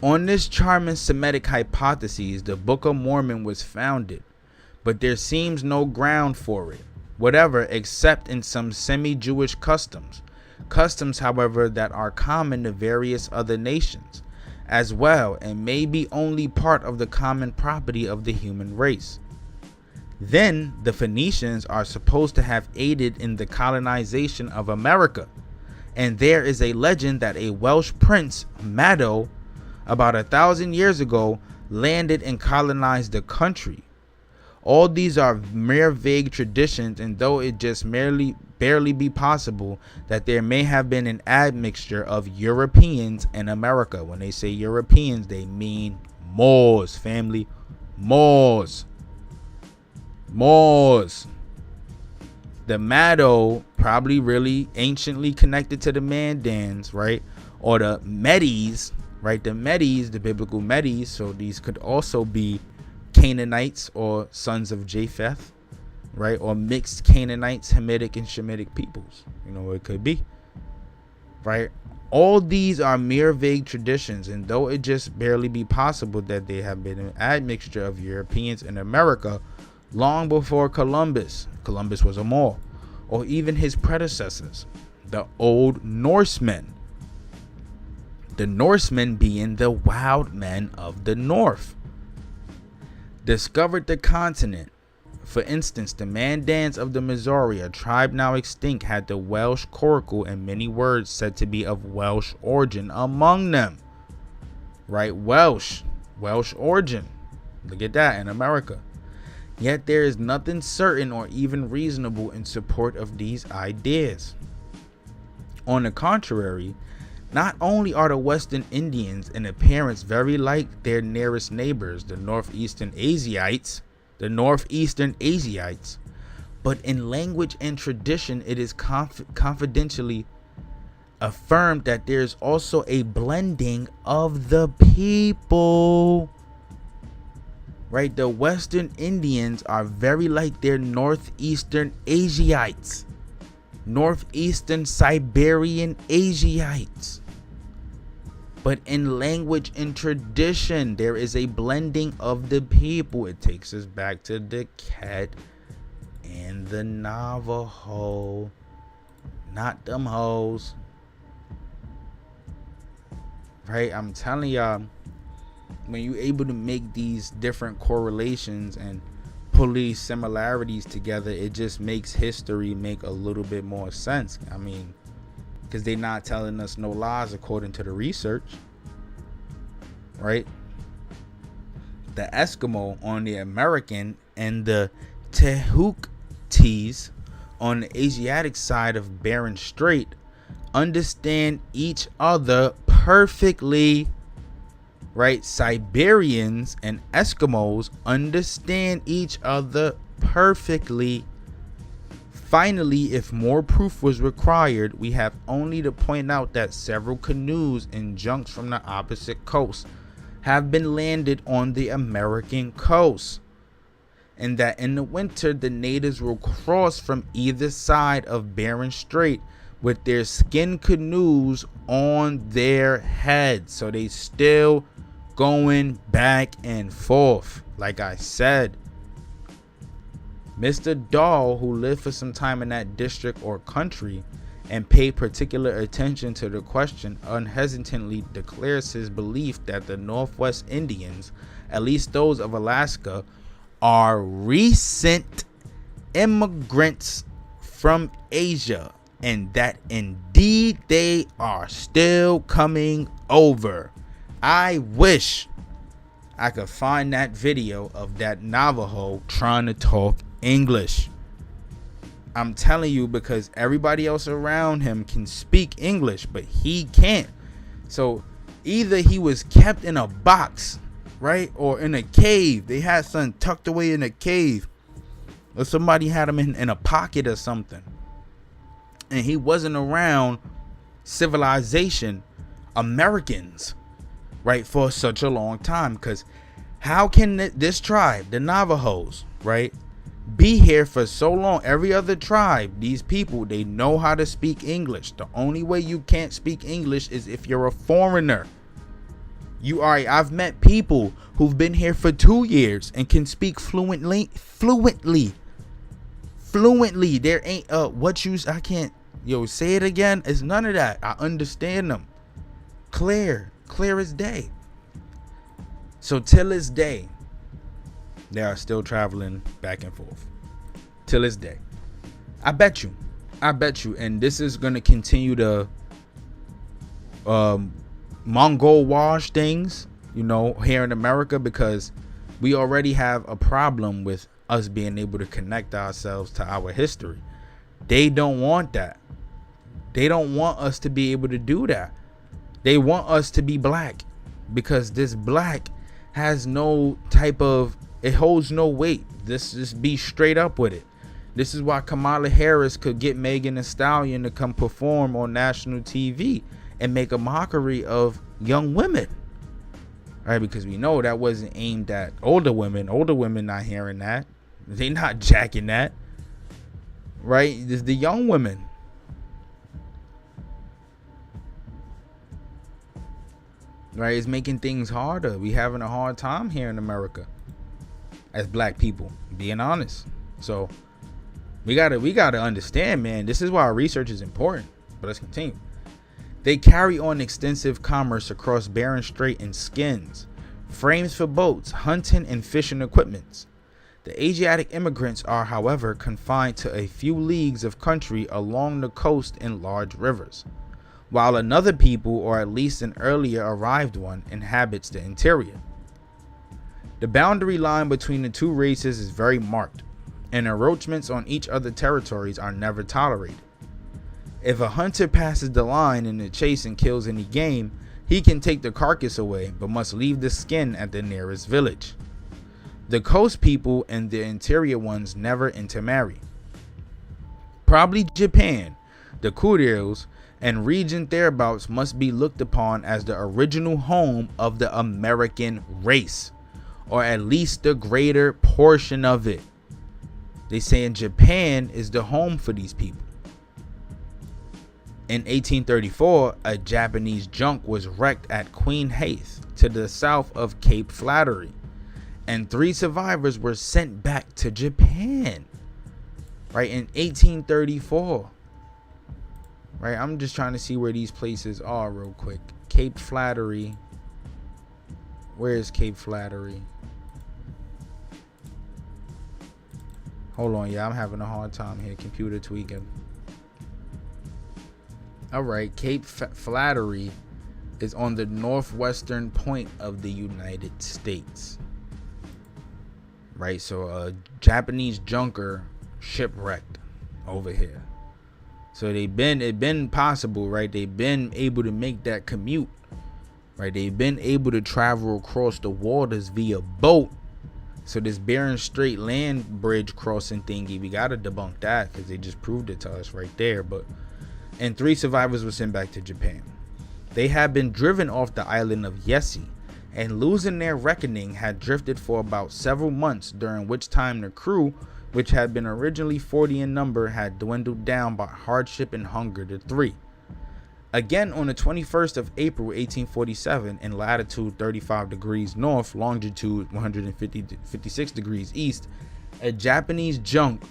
On this charming Semitic hypothesis, the Book of Mormon was founded, but there seems no ground for it, whatever, except in some semi-Jewish customs. Customs, however, that are common to various other nations as well, and may be only part of the common property of the human race. Then, the Phoenicians are supposed to have aided in the colonization of America, and there is a legend that a Welsh prince, Maddo, about 1,000 years ago, landed and colonized the country. All these are mere vague traditions, and though it just barely be possible that there may have been an admixture of Europeans in America. When they say Europeans, they mean Moors, family. Moors. The Maddo probably really anciently connected to the Mandans, right? Or the Medes, right? The Medes, the biblical Medes. So these could also be Canaanites or sons of Japheth, right? Or mixed Canaanites, Hamitic, and Shemitic peoples. You know, it could be, right? All these are mere vague traditions, and though it just barely be possible that they have been an admixture of Europeans in America long before Columbus was a Moor, or even his predecessors, the Old Norsemen. The Norsemen being the wild men of the North, discovered the continent. For instance, the Mandans of the Missouri, a tribe now extinct, had the Welsh coracle and many words said to be of Welsh origin among them. Right? Welsh origin. Look at that in America. Yet there is nothing certain or even reasonable in support of these ideas. On the contrary, not only are the Western Indians in appearance very like their nearest neighbors, the Northeastern Asiatics, but in language and tradition, it is confidentially affirmed that there is also a blending of the people. Right? The Western Indians are very like their Northeastern Asiatics, Northeastern Siberian Asiatics. But in language and tradition, there is a blending of the people. It takes us back to the cat and the Navajo. Not them hoes. Right? I'm telling y'all, when you're able to make these different correlations and pull these similarities together, it just makes history make a little bit more sense. I mean, because they're not telling us no lies according to the research, right? The Eskimo on the American and the Tehuktis on the Asiatic side of Bering Strait understand each other perfectly, right? Siberians and Eskimos understand each other perfectly. Finally, if more proof was required, we have only to point out that several canoes and junks from the opposite coast have been landed on the American coast, and that in the winter the natives will cross from either side of Bering Strait with their skin canoes on their heads. So they still going back and forth. Like I said, Mr. Dahl, who lived for some time in that district or country and paid particular attention to the question, unhesitantly declares his belief that the Northwest Indians, at least those of Alaska, are recent immigrants from Asia, and that indeed they are still coming over. I wish I could find that video of that Navajo trying to talk English. I'm telling you, because everybody else around him can speak English, but he can't. So either he was kept in a box, right, or in a cave. They had something tucked away in a cave, or somebody had him in a pocket or something, and he wasn't around civilization, Americans, right, for such a long time. Because how can this tribe, the Navajos, right, be here for so long? Every other tribe, these people, they know how to speak English. The only way you can't speak English is if you're a foreigner. I've met people who've been here for 2 years and can speak fluently. There ain't I can't say it again. It's none of that. I understand them clear as day. So till this day, they are still traveling back and forth. Till this day, I bet you, and this is gonna continue to Mongol wash things, here in America, because we already have a problem with us being able to connect ourselves to our history. They don't want that. They don't want us to be able to do that. They want us to be black, because this black has no type of, it holds no weight. Just be straight up with it. This is why Kamala Harris could get Megan Thee Stallion to come perform on national TV and make a mockery of young women, right? Because we know that wasn't aimed at older women. Older women not hearing that. They not jacking that, right? It's the young women. Right? It's making things harder. We having a hard time here in America as black people, being honest. So we gotta understand, man. This is why our research is important. But let's continue. They carry on extensive commerce across Bering Strait in skins, frames for boats, hunting and fishing equipments. The Asiatic immigrants are, however, confined to a few leagues of country along the coast in large rivers, while another people, or at least an earlier arrived one, inhabits the interior. The boundary line between the two races is very marked, and encroachments on each other's territories are never tolerated. If a hunter passes the line in the chase and kills any game, he can take the carcass away, but must leave the skin at the nearest village. The coast people and the interior ones never intermarry. Probably Japan, the Kuriles, and region thereabouts must be looked upon as the original home of the American race, or at least the greater portion of it. They say in Japan is the home for these people. In 1834, a Japanese junk was wrecked at Queen Heath to the south of Cape Flattery, and 3 survivors were sent back to Japan. Right, in 1834. Right, I'm just trying to see where these places are real quick. Cape Flattery. Where is Cape Flattery? Hold on, yeah, I'm having a hard time here. Computer tweaking. All right, Cape Flattery is on the northwestern point of the United States. Right, so a Japanese junker shipwrecked over here. So it been possible, right? They've been able to make that commute, right? They've been able to travel across the waters via boat. So this Bering Strait land bridge crossing thingy, we gotta debunk that because they just proved it to us right there. And 3 survivors were sent back to Japan. They had been driven off the island of Yesi, and losing their reckoning had drifted for about several months, during which time the crew, which had been originally 40 in number, had dwindled down by hardship and hunger to 3. Again, on the 21st of April 1847, in latitude 35 degrees north, longitude 156 degrees east, a Japanese junk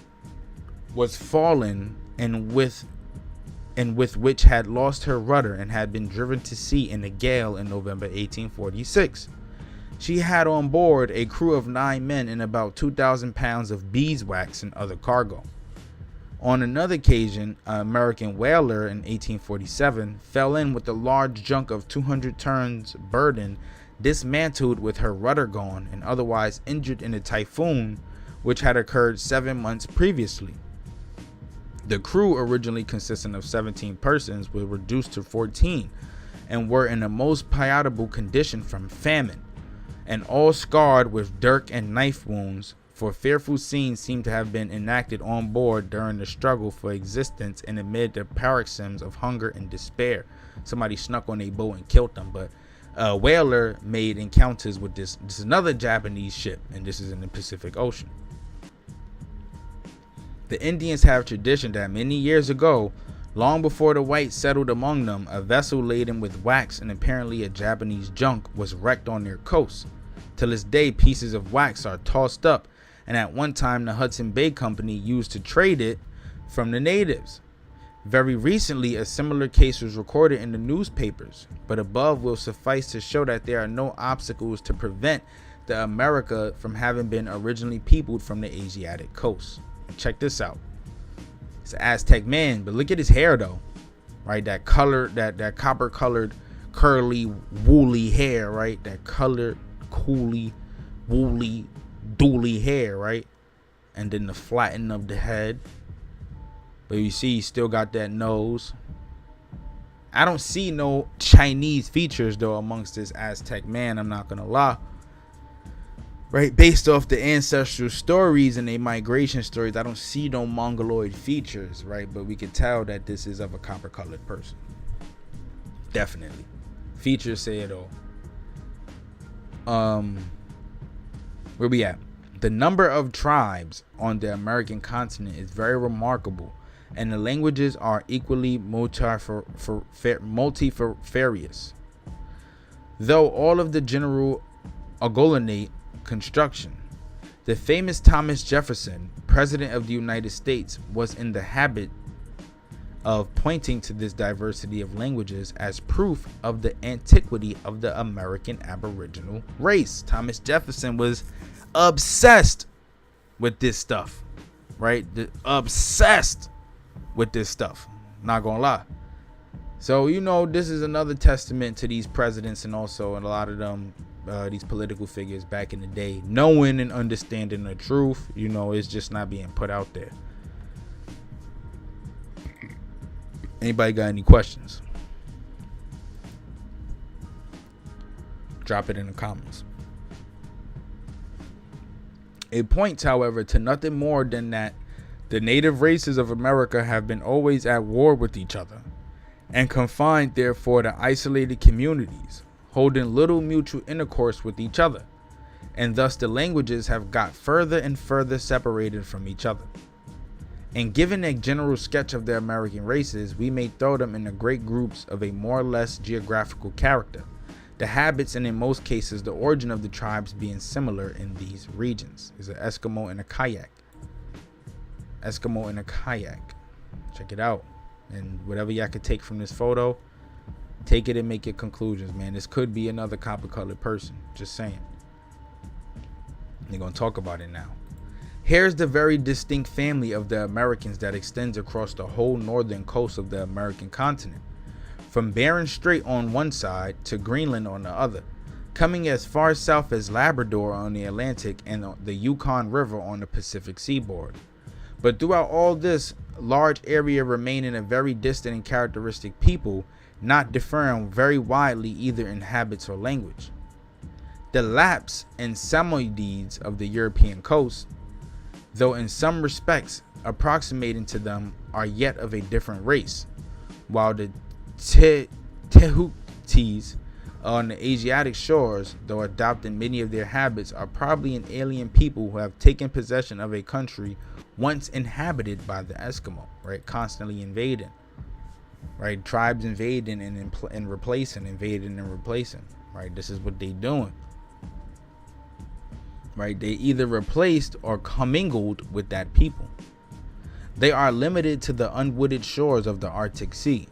was fallen, and with which had lost her rudder and had been driven to sea in a gale in November 1846. She had on board a crew of 9 men and about 2,000 pounds of beeswax and other cargo. On another occasion, an American whaler in 1847 fell in with a large junk of 200 tons burden, dismantled with her rudder gone, and otherwise injured in a typhoon which had occurred 7 months previously. The crew, originally consisting of 17 persons, were reduced to 14 and were in a most pitiable condition from famine, and all scarred with dirk and knife wounds for fearful scenes seem to have been enacted on board during the struggle for existence and amid the paroxysms of hunger and despair. Somebody snuck on a boat and killed them, but a whaler made encounters with this is another Japanese ship, and this is in the Pacific Ocean. The Indians have tradition that many years ago, long before the whites settled among them, a vessel laden with wax and apparently a Japanese junk was wrecked on their coast. Till this day, pieces of wax are tossed up, and at one time the Hudson Bay Company used to trade it from the natives. Very recently, a similar case was recorded in the newspapers, but above will suffice to show that there are no obstacles to prevent the America from having been originally peopled from the Asiatic coast. Check this out. It's an Aztec man, but look at his hair though, right? That color, that copper colored, curly, woolly hair, right? That colored, cooly, woolly, dooly hair, right? And then the flattening of the head. But you see, he still got that nose. I don't see no Chinese features though amongst this Aztec man, I'm not gonna lie. Right, based off the ancestral stories and the migration stories, I don't see no mongoloid features, right? But we can tell that this is of a copper-colored person. Definitely. Features say it all. Where we at? The number of tribes on the American continent is very remarkable, and the languages are equally multifarious. Though all of the general agglomerate construction. The famous Thomas Jefferson, President of the United States, was in the habit of pointing to this diversity of languages as proof of the antiquity of the American Aboriginal race. Thomas Jefferson was obsessed with this stuff, right? Obsessed with this stuff. Not gonna lie. So, you know, this is another testament to these presidents and also a lot of them, these political figures back in the day, knowing and understanding the truth. You know, it's just not being put out there. Anybody got any questions? Drop it in the comments. It points, however, to nothing more than that the native races of America have been always at war with each other, and confined therefore to isolated communities, holding little mutual intercourse with each other, and thus the languages have got further and further separated from each other. And given a general sketch of the American races, we may throw them into great groups of a more or less geographical character, the habits and in most cases the origin of the tribes being similar in these regions. Is an Eskimo in a kayak. Eskimo in a kayak. Check it out. And whatever y'all could take from this photo, take it and make your conclusions, man. This could be another copper-colored person. Just saying. They're going to talk about it now. Here's the very distinct family of the Americans that extends across the whole northern coast of the American continent, from Bering Strait on one side to Greenland on the other, coming as far south as Labrador on the Atlantic and the Yukon River on the Pacific seaboard. But throughout all this large area remaining a very distant and characteristic people, not differing very widely either in habits or language. The Lapps and Samoyeds of the European coast, though in some respects approximating to them, are yet of a different race, while the Tehuktis on the Asiatic shores, though adopting many of their habits, are probably an alien people who have taken possession of a country once inhabited by the Eskimo, right? Constantly invading, right? Tribes invading and replacing, invading and replacing, right? This is what they doing, right? They either replaced or commingled with that people. They are limited to the unwooded shores of the Arctic Sea,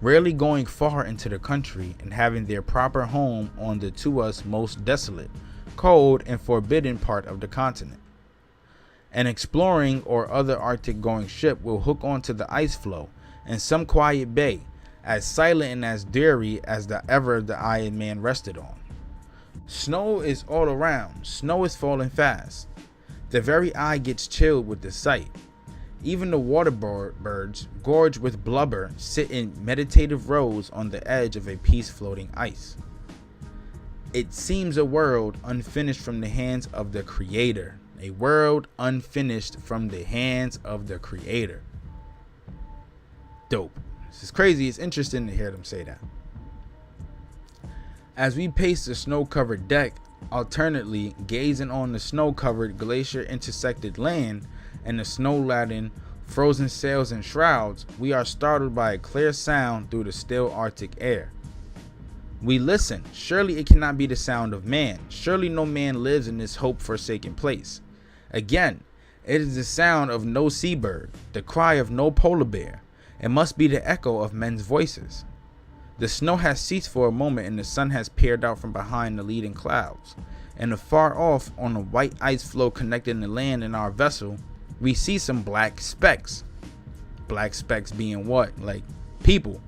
rarely going far into the country and having their proper home on the to us most desolate, cold, and forbidden part of the continent. An exploring or other Arctic going ship will hook onto the ice floe in some quiet bay, as silent and as dreary as ever the eye of man rested on. Snow is all around. Snow is falling fast. The very eye gets chilled with the sight. Even the water birds, gorged with blubber, sit in meditative rows on the edge of a piece floating ice. It seems a world unfinished from the hands of the Creator. a world unfinished from the hands of the creator. Dope. This is crazy. It's interesting to hear them say that. As we pace the snow-covered deck, alternately gazing on the snow-covered glacier-intersected land and the snow-laden frozen sails and shrouds, we are startled by a clear sound through the still Arctic air. We listen. Surely it cannot be the sound of man. Surely no man lives in this hope-forsaken place. Again, it is the sound of no seabird, the cry of no polar bear. It must be the echo of men's voices. The snow has ceased for a moment and the sun has peered out from behind the leading clouds. And afar off, on the white ice floe connecting the land and our vessel, we see some black specks. Black specks being what? Like people.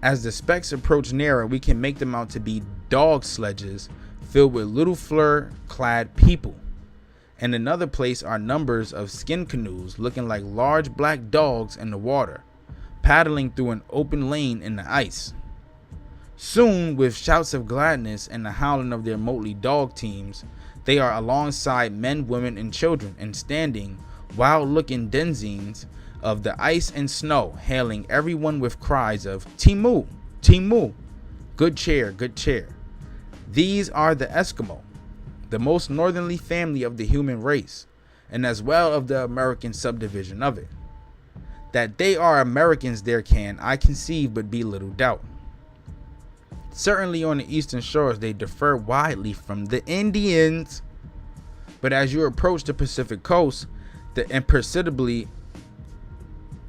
As the specks approach nearer, we can make them out to be dog sledges filled with little fur-clad people. And in another place are numbers of skin canoes looking like large black dogs in the water, paddling through an open lane in the ice. Soon, with shouts of gladness and the howling of their motley dog teams, they are alongside men, women, and children, and standing, wild-looking denizens of the ice and snow, hailing everyone with cries of "Timu, Timu, good cheer, good cheer." These are the Eskimo, the most northerly family of the human race, and as well of the American subdivision of it. That they are Americans there can, I conceive, but be little doubt. Certainly on the eastern shores they differ widely from the Indians, but as you approach the Pacific coast, the imperceptibly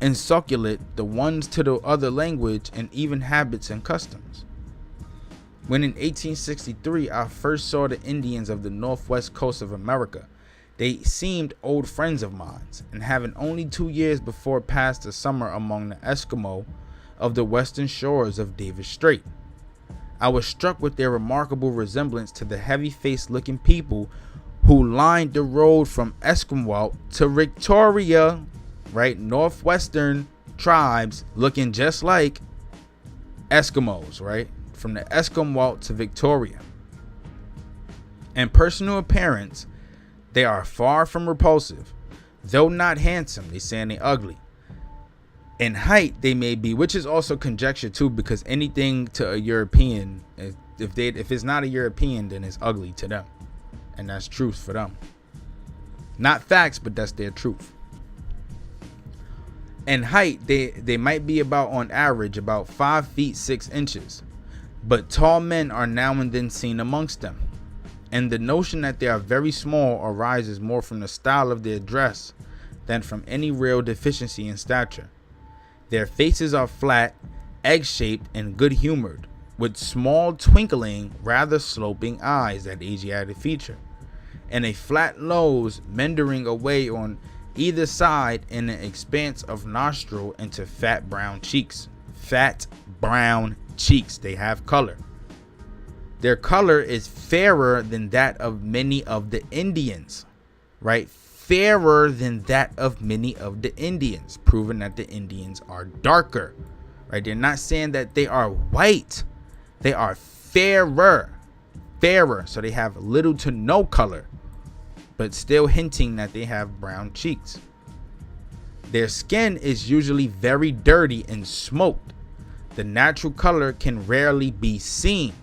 insuculate the ones to the other language and even habits and customs. When in 1863 I first saw the Indians of the northwest coast of America, they seemed old friends of mine, and having only 2 years before passed the summer among the Eskimo of the western shores of Davis Strait, I was struck with their remarkable resemblance to the heavy-faced looking people who lined the road from Esquimalt to Victoria, right? Northwestern tribes looking just like Eskimos, right? From the Esquimalt to Victoria. In personal appearance, they are far from repulsive. Though not handsome, they saying they ugly. In height, they may be, which is also conjecture too, because anything to a European, if it's not a European, then it's ugly to them, and that's truth for them. Not facts, but that's their truth. In height, they might be about, on average, about 5 feet 6 inches, but tall men are now and then seen amongst them, and the notion that they are very small arises more from the style of their dress than from any real deficiency in stature. Their faces are flat, egg-shaped, and good-humored, with small, twinkling, rather sloping eyes, that Asiatic feature, and a flat nose meandering away on either side in an expanse of nostril into fat brown cheeks. Fat brown cheeks. They have color. Their color is fairer than that of many of the Indians, right? Fairer than that of many of the Indians, proving that the Indians are darker, right? They're not saying that they are white. They are fairer. So they have little to no color, but still hinting that they have brown cheeks. Their skin is usually very dirty and smoked. The natural color can rarely be seen.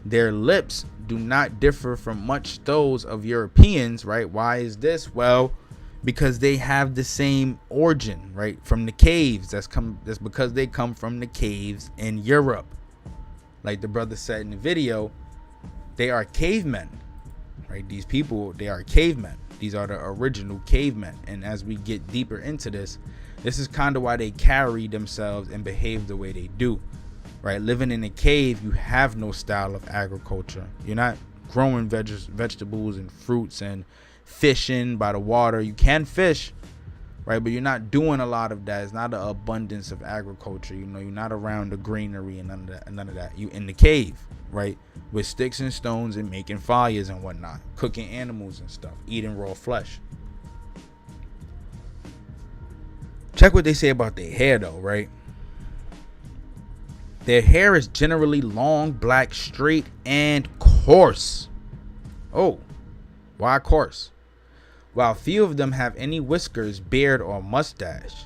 Their lips do not differ from much those of Europeans, right? Why is this? Well, because they have the same origin, right? From the caves. That's because they come from the caves in Europe. Like the brother said in the video, they are cavemen, right? These people, they are cavemen. These are the original cavemen. And as we get deeper into this is kind of why they carry themselves and behave the way they do. Right, living in a cave, you have no style of agriculture. You're not growing vegetables and fruits and fishing by the water. You can fish, right, but you're not doing a lot of that. It's not an abundance of agriculture. You know, you're not around the greenery and none of that. You in the cave, right, with sticks and stones and making fires and whatnot, cooking animals and stuff, eating raw flesh. Check what they say about their hair, though, right? Their hair is generally long, black, straight, and coarse. Oh, Why coarse? While few of them have any whiskers, beard, or mustache.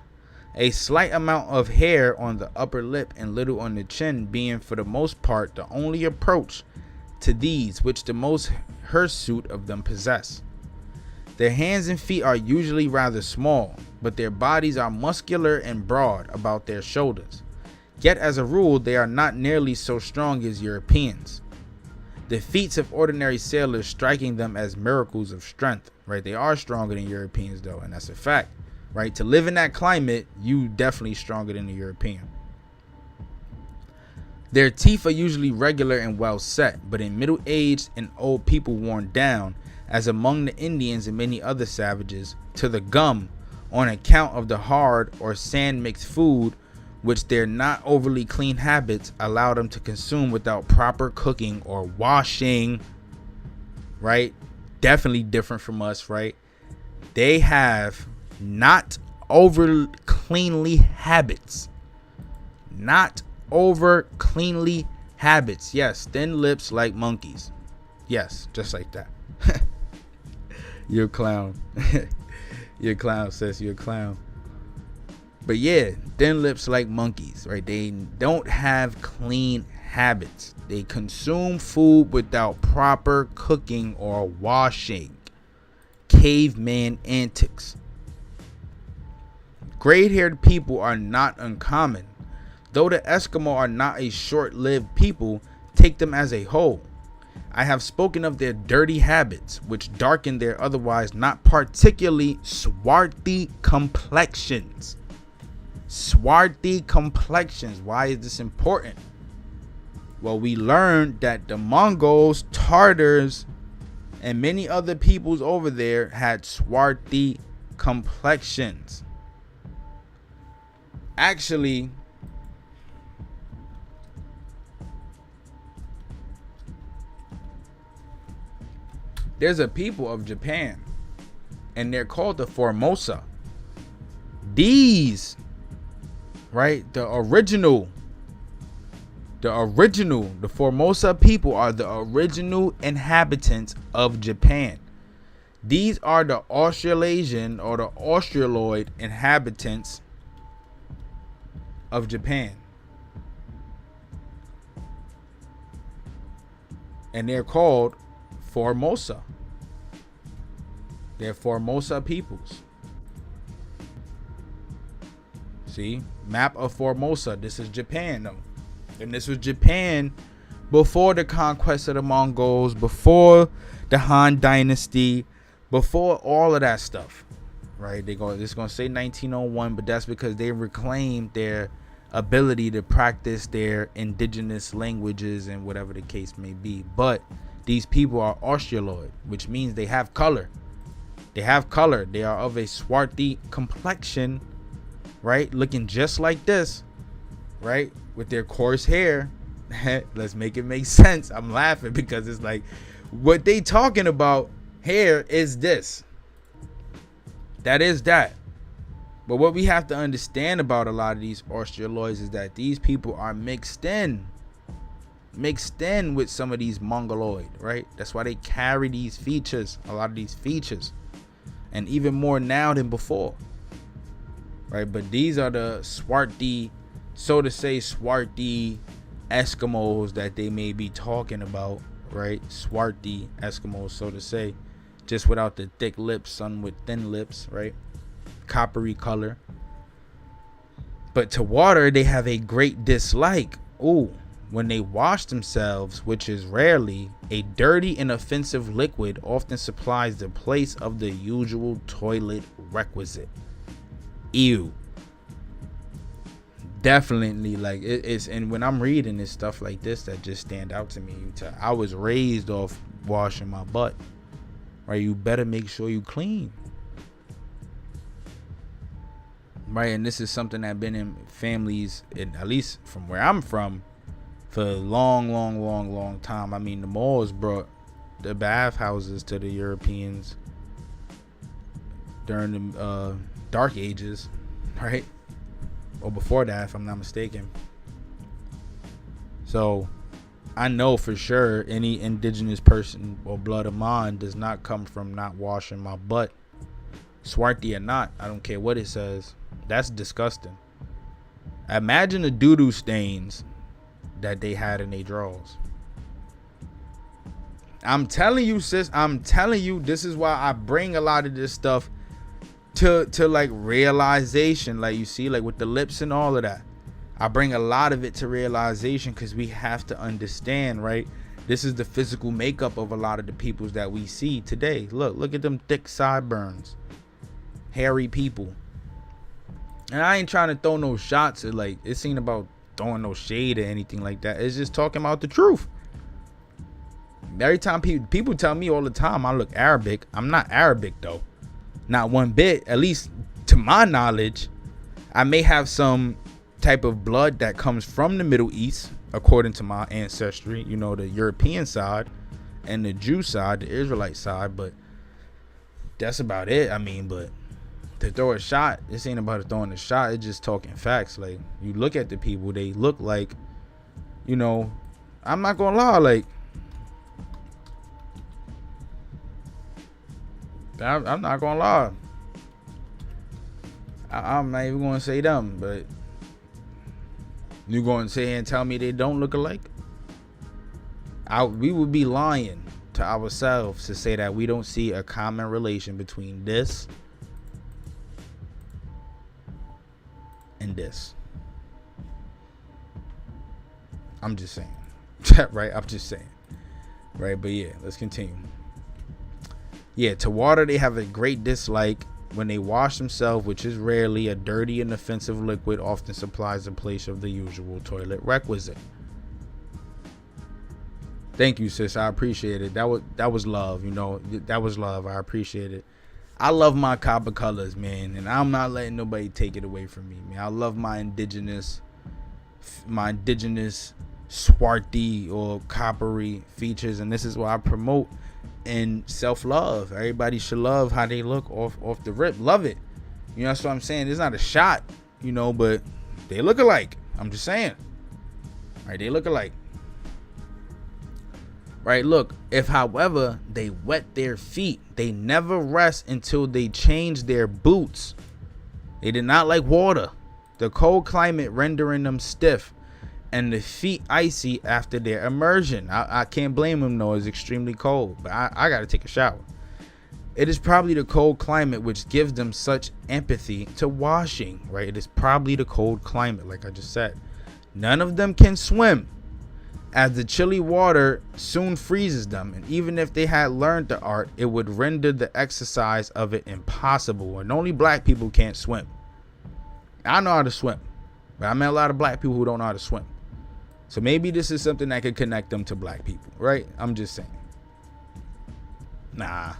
A slight amount of hair on the upper lip and little on the chin being for the most part the only approach to these which the most hirsute of them possess. Their hands and feet are usually rather small, but their bodies are muscular and broad about their shoulders. Yet as a rule they are not nearly so strong as Europeans. The feats of ordinary sailors striking them as miracles of strength, right? They are stronger than Europeans though, and that's a fact, right? To live in that climate, you definitely stronger than the European. Their teeth are usually regular and well set, but in middle-aged and old people worn down, as among the Indians and many other savages, to the gum on account of the hard or sand-mixed food which their not overly clean habits allow them to consume without proper cooking or washing, right? Definitely different from us, right? They have not over cleanly habits. Not over cleanly habits. Yes, thin lips like monkeys. Yes, just like that. You're a clown. You're a clown, sis. You're a clown. But yeah, thin lips like monkeys, right? They don't have clean habits. They consume food without proper cooking or washing. Caveman antics. Gray-haired people are not uncommon. Though the Eskimo are not a short-lived people, take them as a whole. I have spoken of their dirty habits, which darken their otherwise not particularly swarthy complexions. Swarthy complexions. Why is this important? Well, we learned that the Mongols, Tartars, and many other peoples over there had swarthy complexions. Actually, there's a people of Japan, and they're called the Formosa. These, right, the Formosa people are the original inhabitants of Japan. These are the Australasian or the Australoid inhabitants of Japan. And they're called Formosa. They're Formosa peoples. See, map of Formosa. This is Japan though. And this was Japan before the conquest of the Mongols, before the Han Dynasty, before all of that stuff. Right? It's gonna say 1901, but that's because they reclaimed their ability to practice their indigenous languages and whatever the case may be. But these people are Australoid, which means they have color. They have color. They are of a swarthy complexion, right? Looking just like this, right? With their coarse hair. Let's make it make sense. I'm laughing because it's like what they talking about hair is this. That is that. But what we have to understand about a lot of these Australoids is that these people are mixed in with some of these Mongoloid, right? That's why they carry these features, a lot of these features, and even more now than before, right? But these are the swarthy, so to say, swarthy Eskimos that they may be talking about, right? Swarthy Eskimos, so to say, just without the thick lips, some with thin lips, right? Coppery color. But to water, they have a great dislike. Ooh, when they wash themselves, which is rarely, a dirty and offensive liquid often supplies the place of the usual toilet requisite. Ew. Definitely, like it's, and when I'm reading this stuff like this, that just stand out to me. I was raised off washing my butt, right? You better make sure you clean, right? And this is something that been in families, at least from where I'm from, for a long time. I mean, the Moors brought the bathhouses to the Europeans during the Dark Ages, right? Or before that, if I'm not mistaken. So I know for sure any indigenous person or blood of mine does not come from not washing my butt. Swarty or not, I don't care what it says. That's disgusting. Imagine the doo-doo stains that they had in their drawers. I'm telling you, sis. I'm telling you, this is why I bring a lot of this stuff to like realization. Like, you see, like with the lips and all of that, I bring a lot of it to realization because we have to understand, right? This is the physical makeup of a lot of the peoples that we see today. Look at them thick sideburns, hairy people. And I ain't trying to throw no shots at, like, it's ain't about throwing no shade or anything like that. It's just talking about the truth. Every time people tell me all the time I look Arabic, I'm not Arabic though. Not one bit. At least to my knowledge, I may have some type of blood that comes from the Middle East, according to my ancestry, you know, the European side and the Jew side, the Israelite side, but that's about it. I mean, but to throw a shot, this ain't about throwing a shot, it's just talking facts. Like, you look at the people, they look like, you know, I'm not gonna lie, like, I'm not gonna lie, I'm not even gonna say them, but you gonna say and tell me they don't look alike? We would be lying to ourselves to say that we don't see a common relation between this and this. I'm just saying. Right? I'm just saying. Right? But yeah, let's continue. Yeah, to water they have a great dislike. When they wash themselves, which is rarely, a dirty and offensive liquid often supplies the place of the usual toilet requisite. Thank you, sis. I appreciate it. That was love, you know. That was love. I appreciate it. I love my copper colors, man, and I'm not letting nobody take it away from me, man. I love my indigenous swarty or coppery features, and this is what I promote. And self-love. Everybody should love how they look off the rip. Love it. You know, that's what I'm saying. It's not a shot, you know, but they look alike. I'm just saying. Right? They look alike. Right? Look, if however they wet their feet, they never rest until they change their boots. They did not like water. The cold climate rendering them stiff and the feet icy after their immersion. I can't blame them though. It's extremely cold, but I gotta take a shower. It is probably the cold climate which gives them such empathy to washing, right? It is probably the cold climate, like I just said. None of them can swim, as the chilly water soon freezes them, and even if they had learned the art, it would render the exercise of it impossible. And only black people can't swim. I know how to swim, but I met a lot of black people who don't know how to swim. So maybe this is something that could connect them to black people, right? I'm just saying. Nah.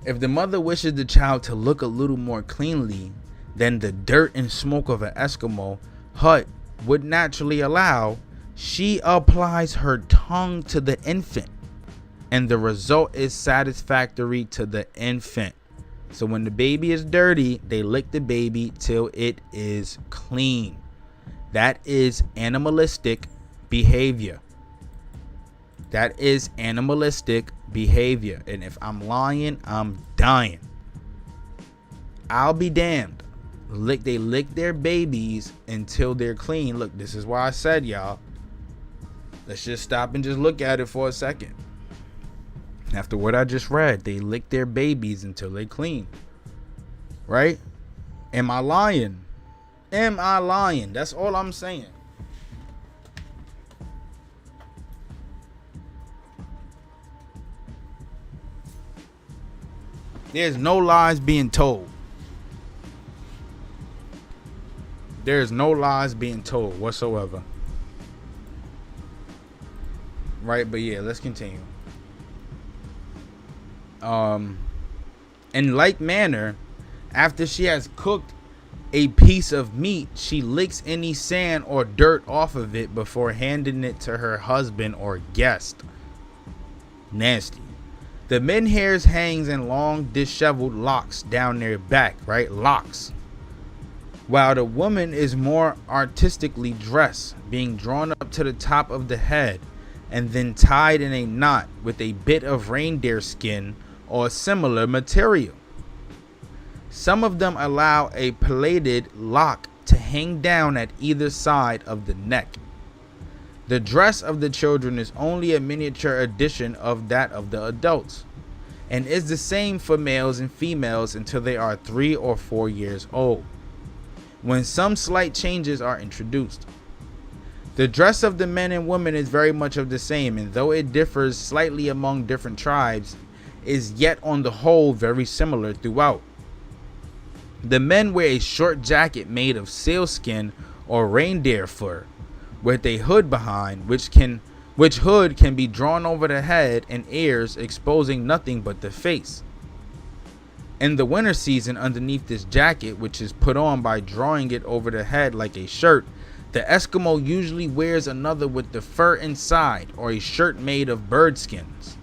If the mother wishes the child to look a little more cleanly than the dirt and smoke of an Eskimo hut would naturally allow, she applies her tongue to the infant, and the result is satisfactory to the infant. So when the baby is dirty, they lick the baby till it is clean. That is animalistic behavior. That is animalistic behavior. And if I'm lying, I'm dying. I'll be damned. They lick their babies until they're clean. Look, this is why I said, y'all, let's just stop and just look at it for a second. After what I just read, they lick their babies until they clean. Right? Am I lying? Am I lying? That's all I'm saying. There's no lies being told. There's no lies being told whatsoever. Right, but yeah, let's continue. In like manner, after she has cooked a piece of meat, she licks any sand or dirt off of it before handing it to her husband or guest. Nasty. The men hairs hangs in long disheveled locks down their back, right? Locks. While the woman is more artistically dressed, being drawn up to the top of the head and then tied in a knot with a bit of reindeer skin or similar material. Some of them allow a plaited lock to hang down at either side of the neck. The dress of the children is only a miniature edition of that of the adults, and is the same for males and females until they are 3 or 4 years old, when some slight changes are introduced. The dress of the men and women is very much of the same, and though it differs slightly among different tribes, is yet on the whole very similar throughout. The men wear a short jacket made of sealskin or reindeer fur, with a hood behind, which hood can be drawn over the head and ears, exposing nothing but the face. In the winter season, underneath this jacket, which is put on by drawing it over the head like a shirt, the Eskimo usually wears another with the fur inside, or a shirt made of bird skins.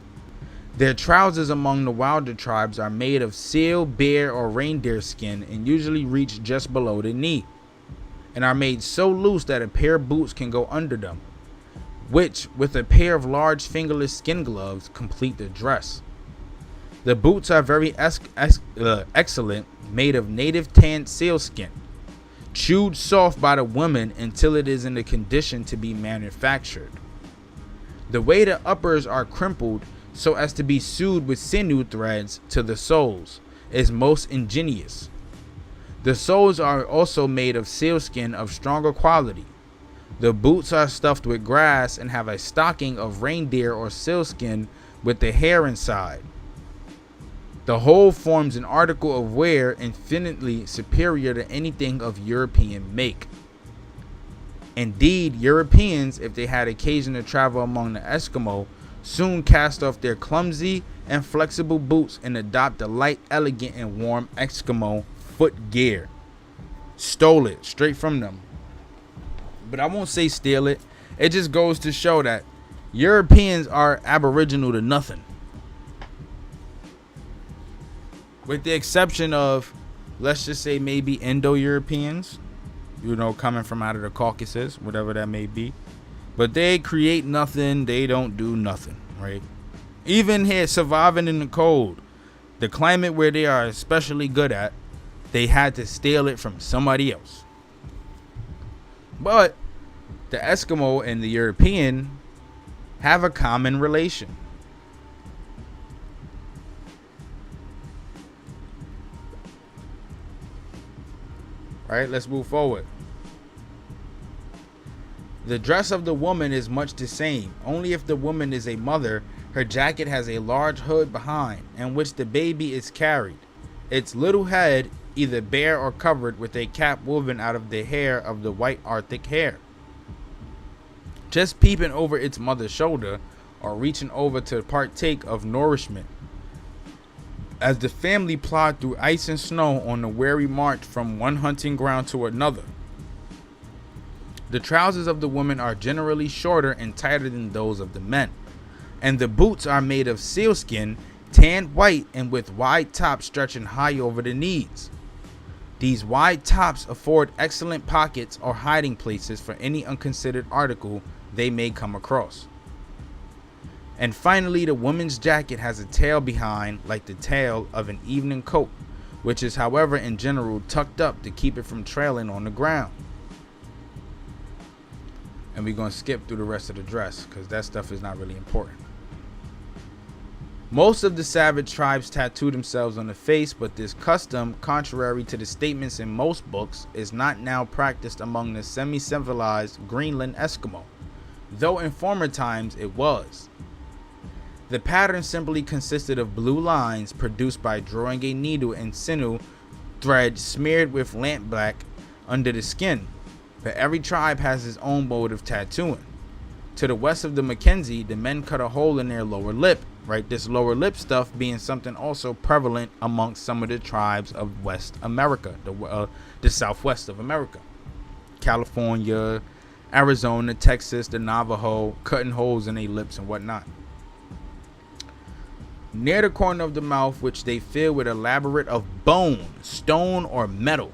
Their trousers among the wilder tribes are made of seal, bear, or reindeer skin and usually reach just below the knee, and are made so loose that a pair of boots can go under them, which, with a pair of large fingerless skin gloves, complete the dress. The boots are very excellent, made of native tanned sealskin, chewed soft by the women until it is in a condition to be manufactured. The way the uppers are crimpled so as to be sewed with sinew threads to the soles is most ingenious. The soles are also made of sealskin of stronger quality. The boots are stuffed with grass and have a stocking of reindeer or sealskin with the hair inside. The whole forms an article of wear infinitely superior to anything of European make. Indeed, Europeans, if they had occasion to travel among the Eskimo, soon cast off their clumsy and flexible boots and adopt the light, elegant, and warm Eskimo foot gear. Stole it straight from them. But I won't say steal it. It just goes to show that Europeans are aboriginal to nothing. With the exception of, let's just say, maybe Indo-Europeans, coming from out of the Caucasus, whatever that may be. But they create nothing, they don't do nothing, right? Even here, surviving in the cold, the climate where they are especially good at, they had to steal it from somebody else. But the Eskimo and the European have a common relation. All right, let's move forward. The dress of the woman is much the same, only if the woman is a mother, her jacket has a large hood behind, in which the baby is carried. Its little head either bare or covered with a cap woven out of the hair of the white Arctic hare, just peeping over its mother's shoulder or reaching over to partake of nourishment. As the family plod through ice and snow on the weary march from one hunting ground to another. The trousers of the women are generally shorter and tighter than those of the men, and the boots are made of sealskin, tanned white and with wide tops stretching high over the knees. These wide tops afford excellent pockets or hiding places for any unconsidered article they may come across. And finally, the woman's jacket has a tail behind like the tail of an evening coat, which is, however, in general tucked up to keep it from trailing on the ground. And we're going to skip through the rest of the dress because that stuff is not really important. Most of the savage tribes tattoo themselves on the face, but this custom, contrary to the statements in most books, is not now practiced among the semi-civilized Greenland Eskimo, though in former times it was. The pattern simply consisted of blue lines produced by drawing a needle and sinew thread smeared with lampblack under the skin. But every tribe has its own mode of tattooing. To the west of the Mackenzie, the men cut a hole in their lower lip, right? This lower lip stuff being something also prevalent amongst some of the tribes of West America, the southwest of America. California, Arizona, Texas, the Navajo, cutting holes in their lips and whatnot. Near the corner of the mouth, which they fill with elaborate of bone, stone, or metal.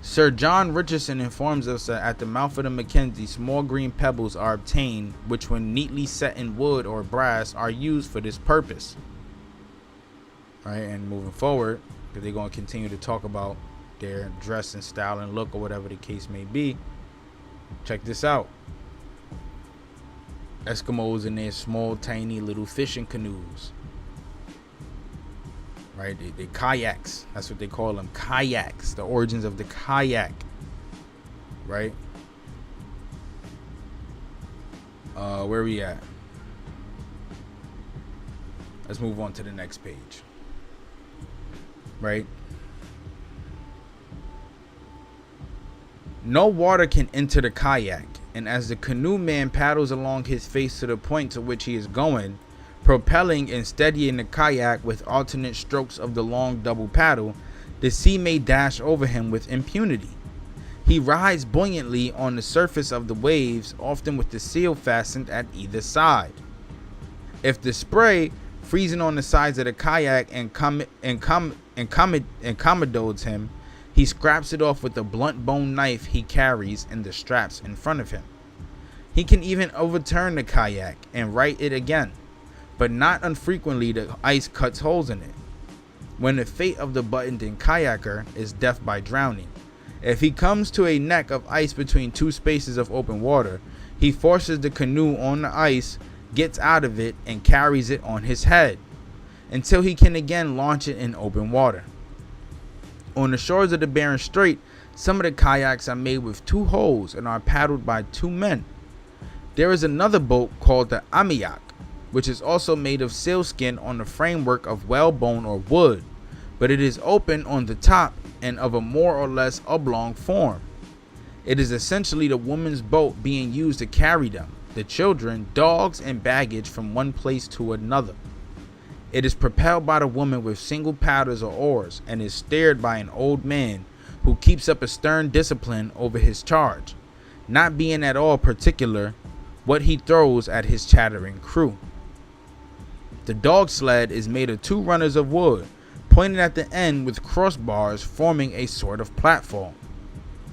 Sir John Richardson informs us that at the mouth of the Mackenzie, small green pebbles are obtained, which when neatly set in wood or brass are used for this purpose. Right, and moving forward, because they're going to continue to talk about their dress and style and look or whatever the case may be. Check this out. Eskimos in their small, tiny little fishing canoes. Right, they kayaks. That's what they call them, kayaks. The origins of the kayak. Right. Where we at? Let's move on to the next page. Right. No water can enter the kayak, and as the canoe man paddles along his face to the point to which he is going, propelling and steadying the kayak with alternate strokes of the long double paddle, the sea may dash over him with impunity. He rides buoyantly on the surface of the waves, often with the seal fastened at either side. If the spray, freezing on the sides of the kayak, accommodates him, he scraps it off with the blunt bone knife he carries in the straps in front of him. He can even overturn the kayak and right it again, but not unfrequently the ice cuts holes in it. When the fate of the buttoned-in kayaker is death by drowning, if he comes to a neck of ice between two spaces of open water, he forces the canoe on the ice, gets out of it, and carries it on his head until he can again launch it in open water. On the shores of the Bering Strait, some of the kayaks are made with two holes and are paddled by two men. There is another boat called the amiyak, which is also made of sealskin on the framework of whalebone or wood, but it is open on the top and of a more or less oblong form. It is essentially the woman's boat being used to carry them, the children, dogs, and baggage from one place to another. It is propelled by the woman with single paddles or oars and is steered by an old man who keeps up a stern discipline over his charge, not being at all particular what he throws at his chattering crew. The dog sled is made of two runners of wood, pointed at the end with crossbars forming a sort of platform.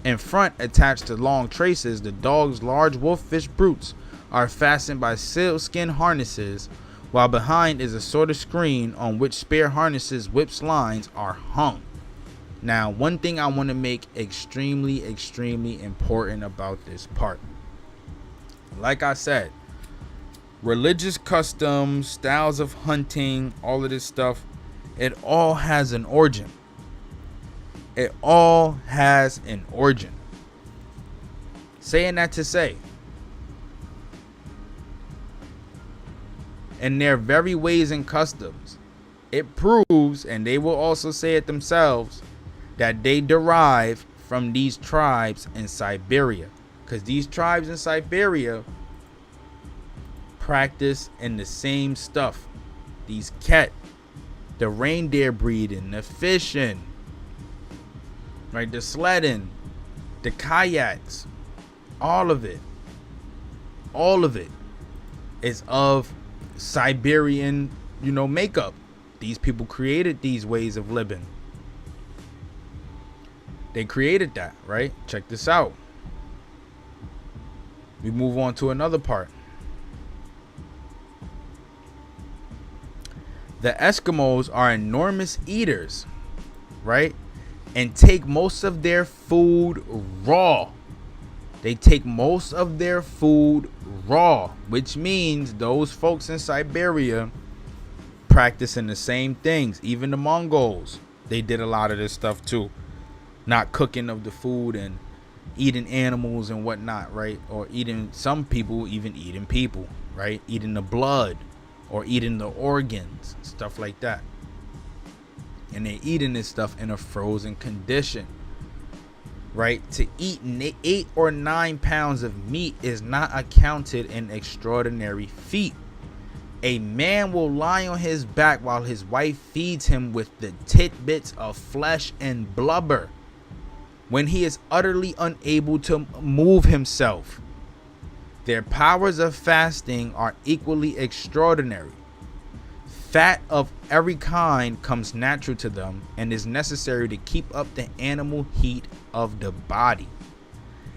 In front, attached to long traces, the dog's large wolffish brutes are fastened by sealskin harnesses, while behind is a sort of screen on which spare harnesses whips lines are hung. Now, one thing I want to make extremely important about this part. Like I said, religious customs, styles of hunting, all of this stuff, it all has an origin. It all has an origin. Saying that to say, in their very ways and customs, it proves, and they will also say it themselves, that they derive from these tribes in Siberia. Because these tribes in Siberia practice in the same stuff. These ket, the reindeer breeding, the fishing, right, the sledding, the kayaks, all of it is of Siberian, makeup. These people created these ways of living. They created that, right? Check this out. We move on to another part. The Eskimos are enormous eaters, right? And take most of their food raw. They take most of their food raw, which means those folks in Siberia practicing the same things. Even the Mongols, they did a lot of this stuff too. Not cooking of the food and eating animals and whatnot, right? Or eating, some people even eating people, right? Eating the blood or eating the organs, stuff like that. And they're eating this stuff in a frozen condition, right? To eat 8 or 9 pounds of meat is not accounted an extraordinary feat. A man will lie on his back while his wife feeds him with the tidbits of flesh and blubber when he is utterly unable to move himself. Their powers of fasting are equally extraordinary. Fat of every kind comes natural to them and is necessary to keep up the animal heat of the body.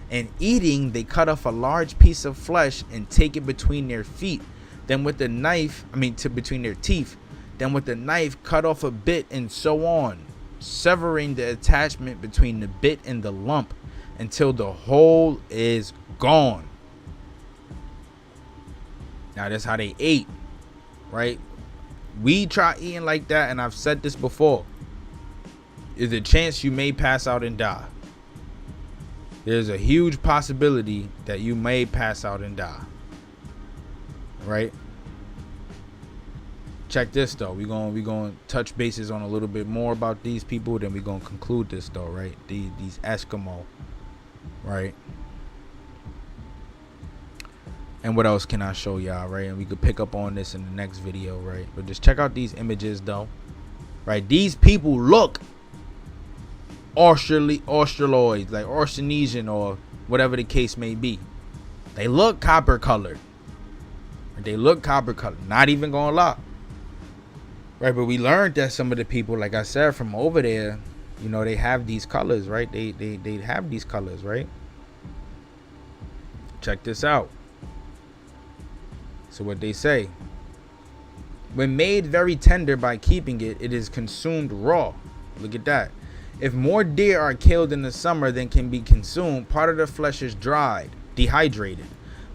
In eating, they cut off a large piece of flesh and take it between their feet. Then with the knife, between their teeth. Then with the knife, cut off a bit and so on, severing the attachment between the bit and the lump until the whole is gone. Now that's how they ate, right? We try eating like that, and I've said this before. There's a chance you may pass out and die. There's a huge possibility that you may pass out and die. Right? Check this though. We're gonna touch bases on a little bit more about these people. Then we're gonna conclude this though, right? These Eskimo, right? And what else can I show y'all, right? And we could pick up on this in the next video, right? But just check out these images though, right? These people look Australoids, like Austronesian or whatever the case may be. They look copper colored. They look copper colored. Not even gonna lie. Right, but we learned that some of the people, like I said, from over there, you know, they have these colors, right? They have these colors, right? Check this out. So what they say: when made very tender by keeping it, it is consumed raw. Look at that. If more deer are killed in the summer than can be consumed, part of the flesh is dried, dehydrated.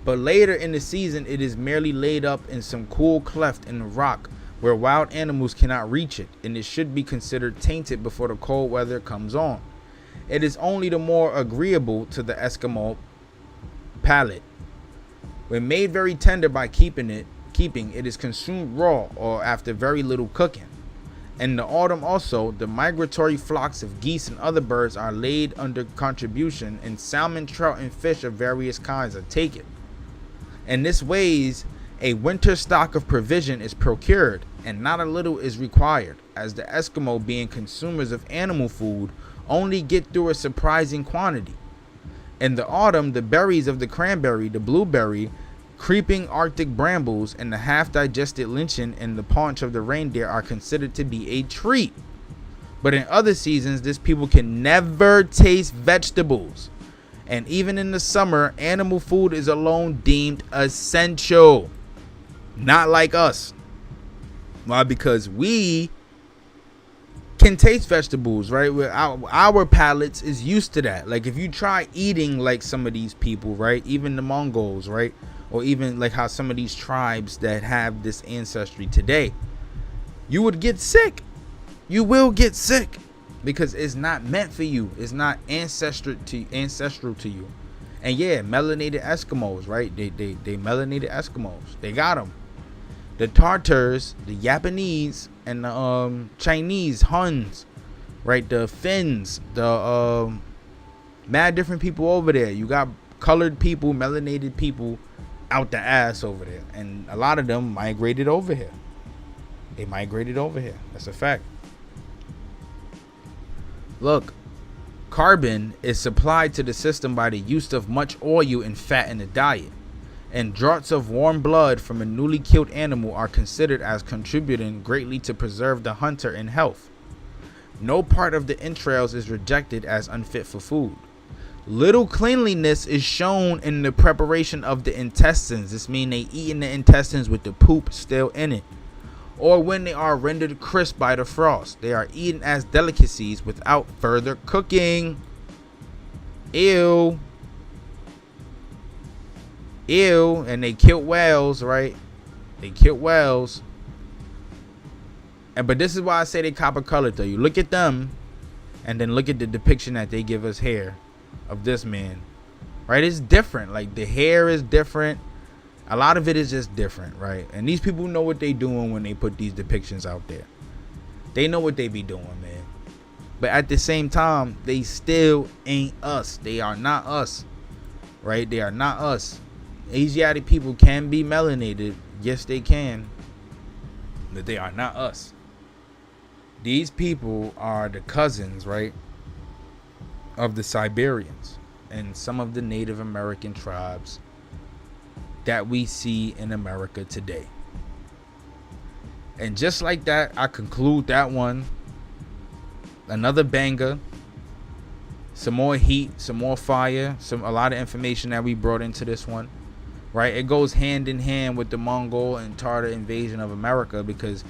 But later in the season, it is merely laid up in some cool cleft in the rock where wild animals cannot reach it, and it should be considered tainted before the cold weather comes on. It is only the more agreeable to the Eskimo palate. When made very tender by keeping, it is consumed raw or after very little cooking. In the autumn also, the migratory flocks of geese and other birds are laid under contribution, and salmon, trout, and fish of various kinds are taken. In this ways, a winter stock of provision is procured, and not a little is required, as the Eskimo, being consumers of animal food, only get through a surprising quantity. In the autumn, the berries of the cranberry, the blueberry, creeping Arctic brambles, and the half-digested lichen and the paunch of the reindeer are considered to be a treat. But in other seasons, this people can never taste vegetables. And even in the summer, animal food is alone deemed essential. Not like us. Why? Because we can taste vegetables, right? Our palates is used to that. Like if you try eating like some of these people, right? Even the Mongols, right? Or even like how some of these tribes that have this ancestry today, you would get sick. You will get sick because it's not meant for you. It's not ancestral to you. And yeah, melanated Eskimos, right? They melanated Eskimos. They got them. The Tartars, the Japanese, and the Chinese Huns, right? The Finns, the mad different people over there. You got colored people, melanated people out the ass over there, and a lot of them migrated over here. They migrated over here. That's a fact. Look, carbon is supplied to the system by the use of much oil and fat in the diet, and draughts of warm blood from a newly killed animal are considered as contributing greatly to preserve the hunter in health. No part of the entrails is rejected as unfit for food. Little cleanliness is shown in the preparation of the intestines. This means they eat in the intestines with the poop still in it. Or when they are rendered crisp by the frost, they are eaten as delicacies without further cooking. Ew. And they killed whales, right? They killed whales. But this is why I say they copper colored though. You look at them and then look at the depiction that they give us here of this man, right? It's different. Like the hair is different. A lot of it is just different, right? And these people know what they doing when they put these depictions out there. They know what they be doing, man. But at the same time, they still ain't us. They are not us, right? They are not us. Asiatic people can be melanated. Yes, they can. But they are not us. These people are the cousins, right, of the Siberians and some of the Native American tribes that we see in America today. And just like that, I conclude that one. Another banger. Some more heat, some more fire, a lot of information that we brought into this one. Right? It goes hand in hand with the Mongol and Tartar invasion of America, because,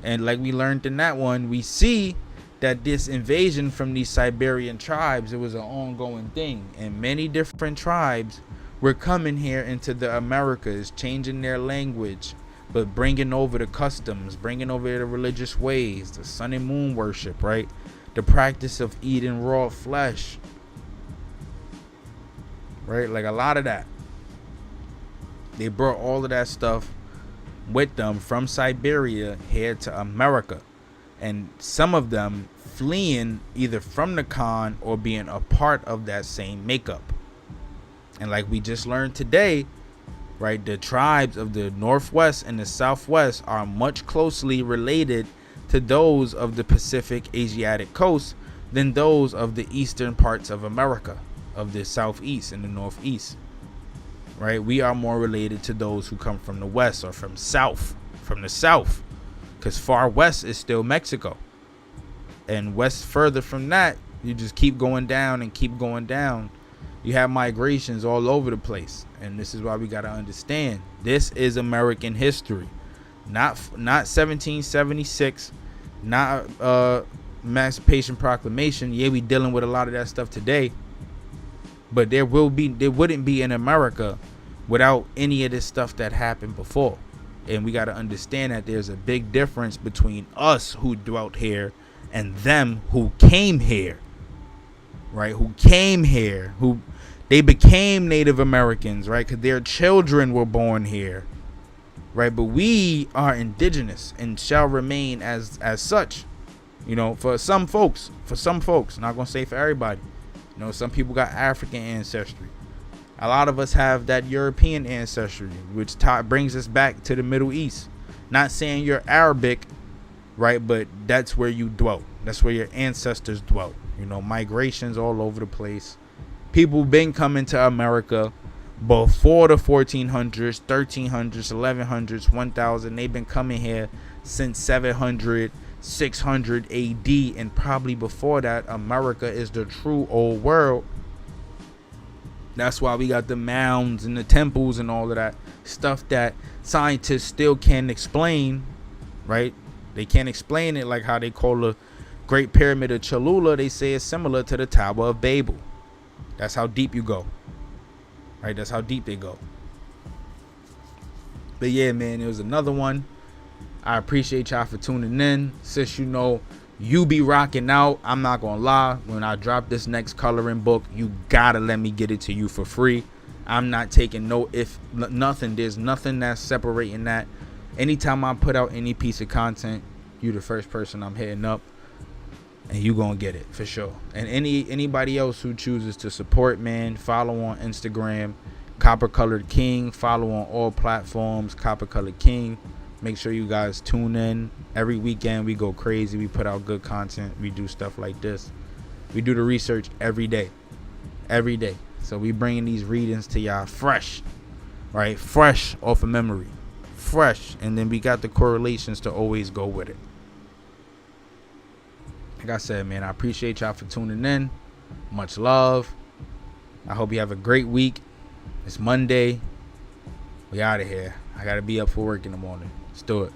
and like we learned in that one, we see that this invasion from these Siberian tribes, it was an ongoing thing, and many different tribes were coming here into the Americas, changing their language, but bringing over the customs, bringing over the religious ways, the sun and moon worship, right? The practice of eating raw flesh, right? Like a lot of that. They brought all of that stuff with them from Siberia here to America. And some of them fleeing either from the Khan or being a part of that same makeup. And like we just learned today, right, the tribes of the Northwest and the Southwest are much closely related to those of the Pacific Asiatic coast than those of the eastern parts of America, of the Southeast and the Northeast. Right? We are more related to those who come from the West or from the South, because far west is still Mexico. And west further from that, you just keep going down and keep going down. You have migrations all over the place. And this is why we got to understand, this is American history. Not 1776, not Emancipation Proclamation. Yeah, we dealing with a lot of that stuff today. But there wouldn't be in America without any of this stuff that happened before. And we got to understand that there's a big difference between us who dwelt here and them who came here. Right? Who came here, who they became Native Americans, right? Because their children were born here. Right? But we are indigenous and shall remain as such. You know, for some folks, not gonna say for everybody. You know, some people got African ancestry. A lot of us have that European ancestry, which brings us back to the Middle East. Not saying you're Arabic, right? But that's where you dwelt. That's where your ancestors dwelt. You know, migrations all over the place. People been coming to America before the 1400s, 1300s, 1100s, 1000. They've been coming here since 700, 600 AD, and probably before that. America is the true old world. That's why we got the mounds and the temples and all of that stuff that scientists still can't explain, right? They can't explain it, like how they call the Great Pyramid of Cholula. They say it's similar to the Tower of Babel. That's how deep you go, right? That's how deep they go. But yeah, man, it was another one. I appreciate y'all for tuning in. Sis, you know, you be rocking out. I'm not gonna lie. When I drop this next coloring book, you gotta let me get it to you for free. I'm not taking nothing. There's nothing that's separating that. Anytime I put out any piece of content, you the first person I'm hitting up, and you gonna get it for sure. And anybody else who chooses to support, man, follow on Instagram, Copper Colored King. Follow on all platforms, Copper Colored King. Make sure you guys tune in. Every weekend we go crazy. We put out good content. We do stuff like this. We do the research every day. Every day. So we bringing these readings to y'all fresh. Right? Fresh off of memory. Fresh. And then we got the correlations to always go with it. Like I said, man, I appreciate y'all for tuning in. Much love. I hope you have a great week. It's Monday. We out of here. I got to be up for work in the morning. Let's do it.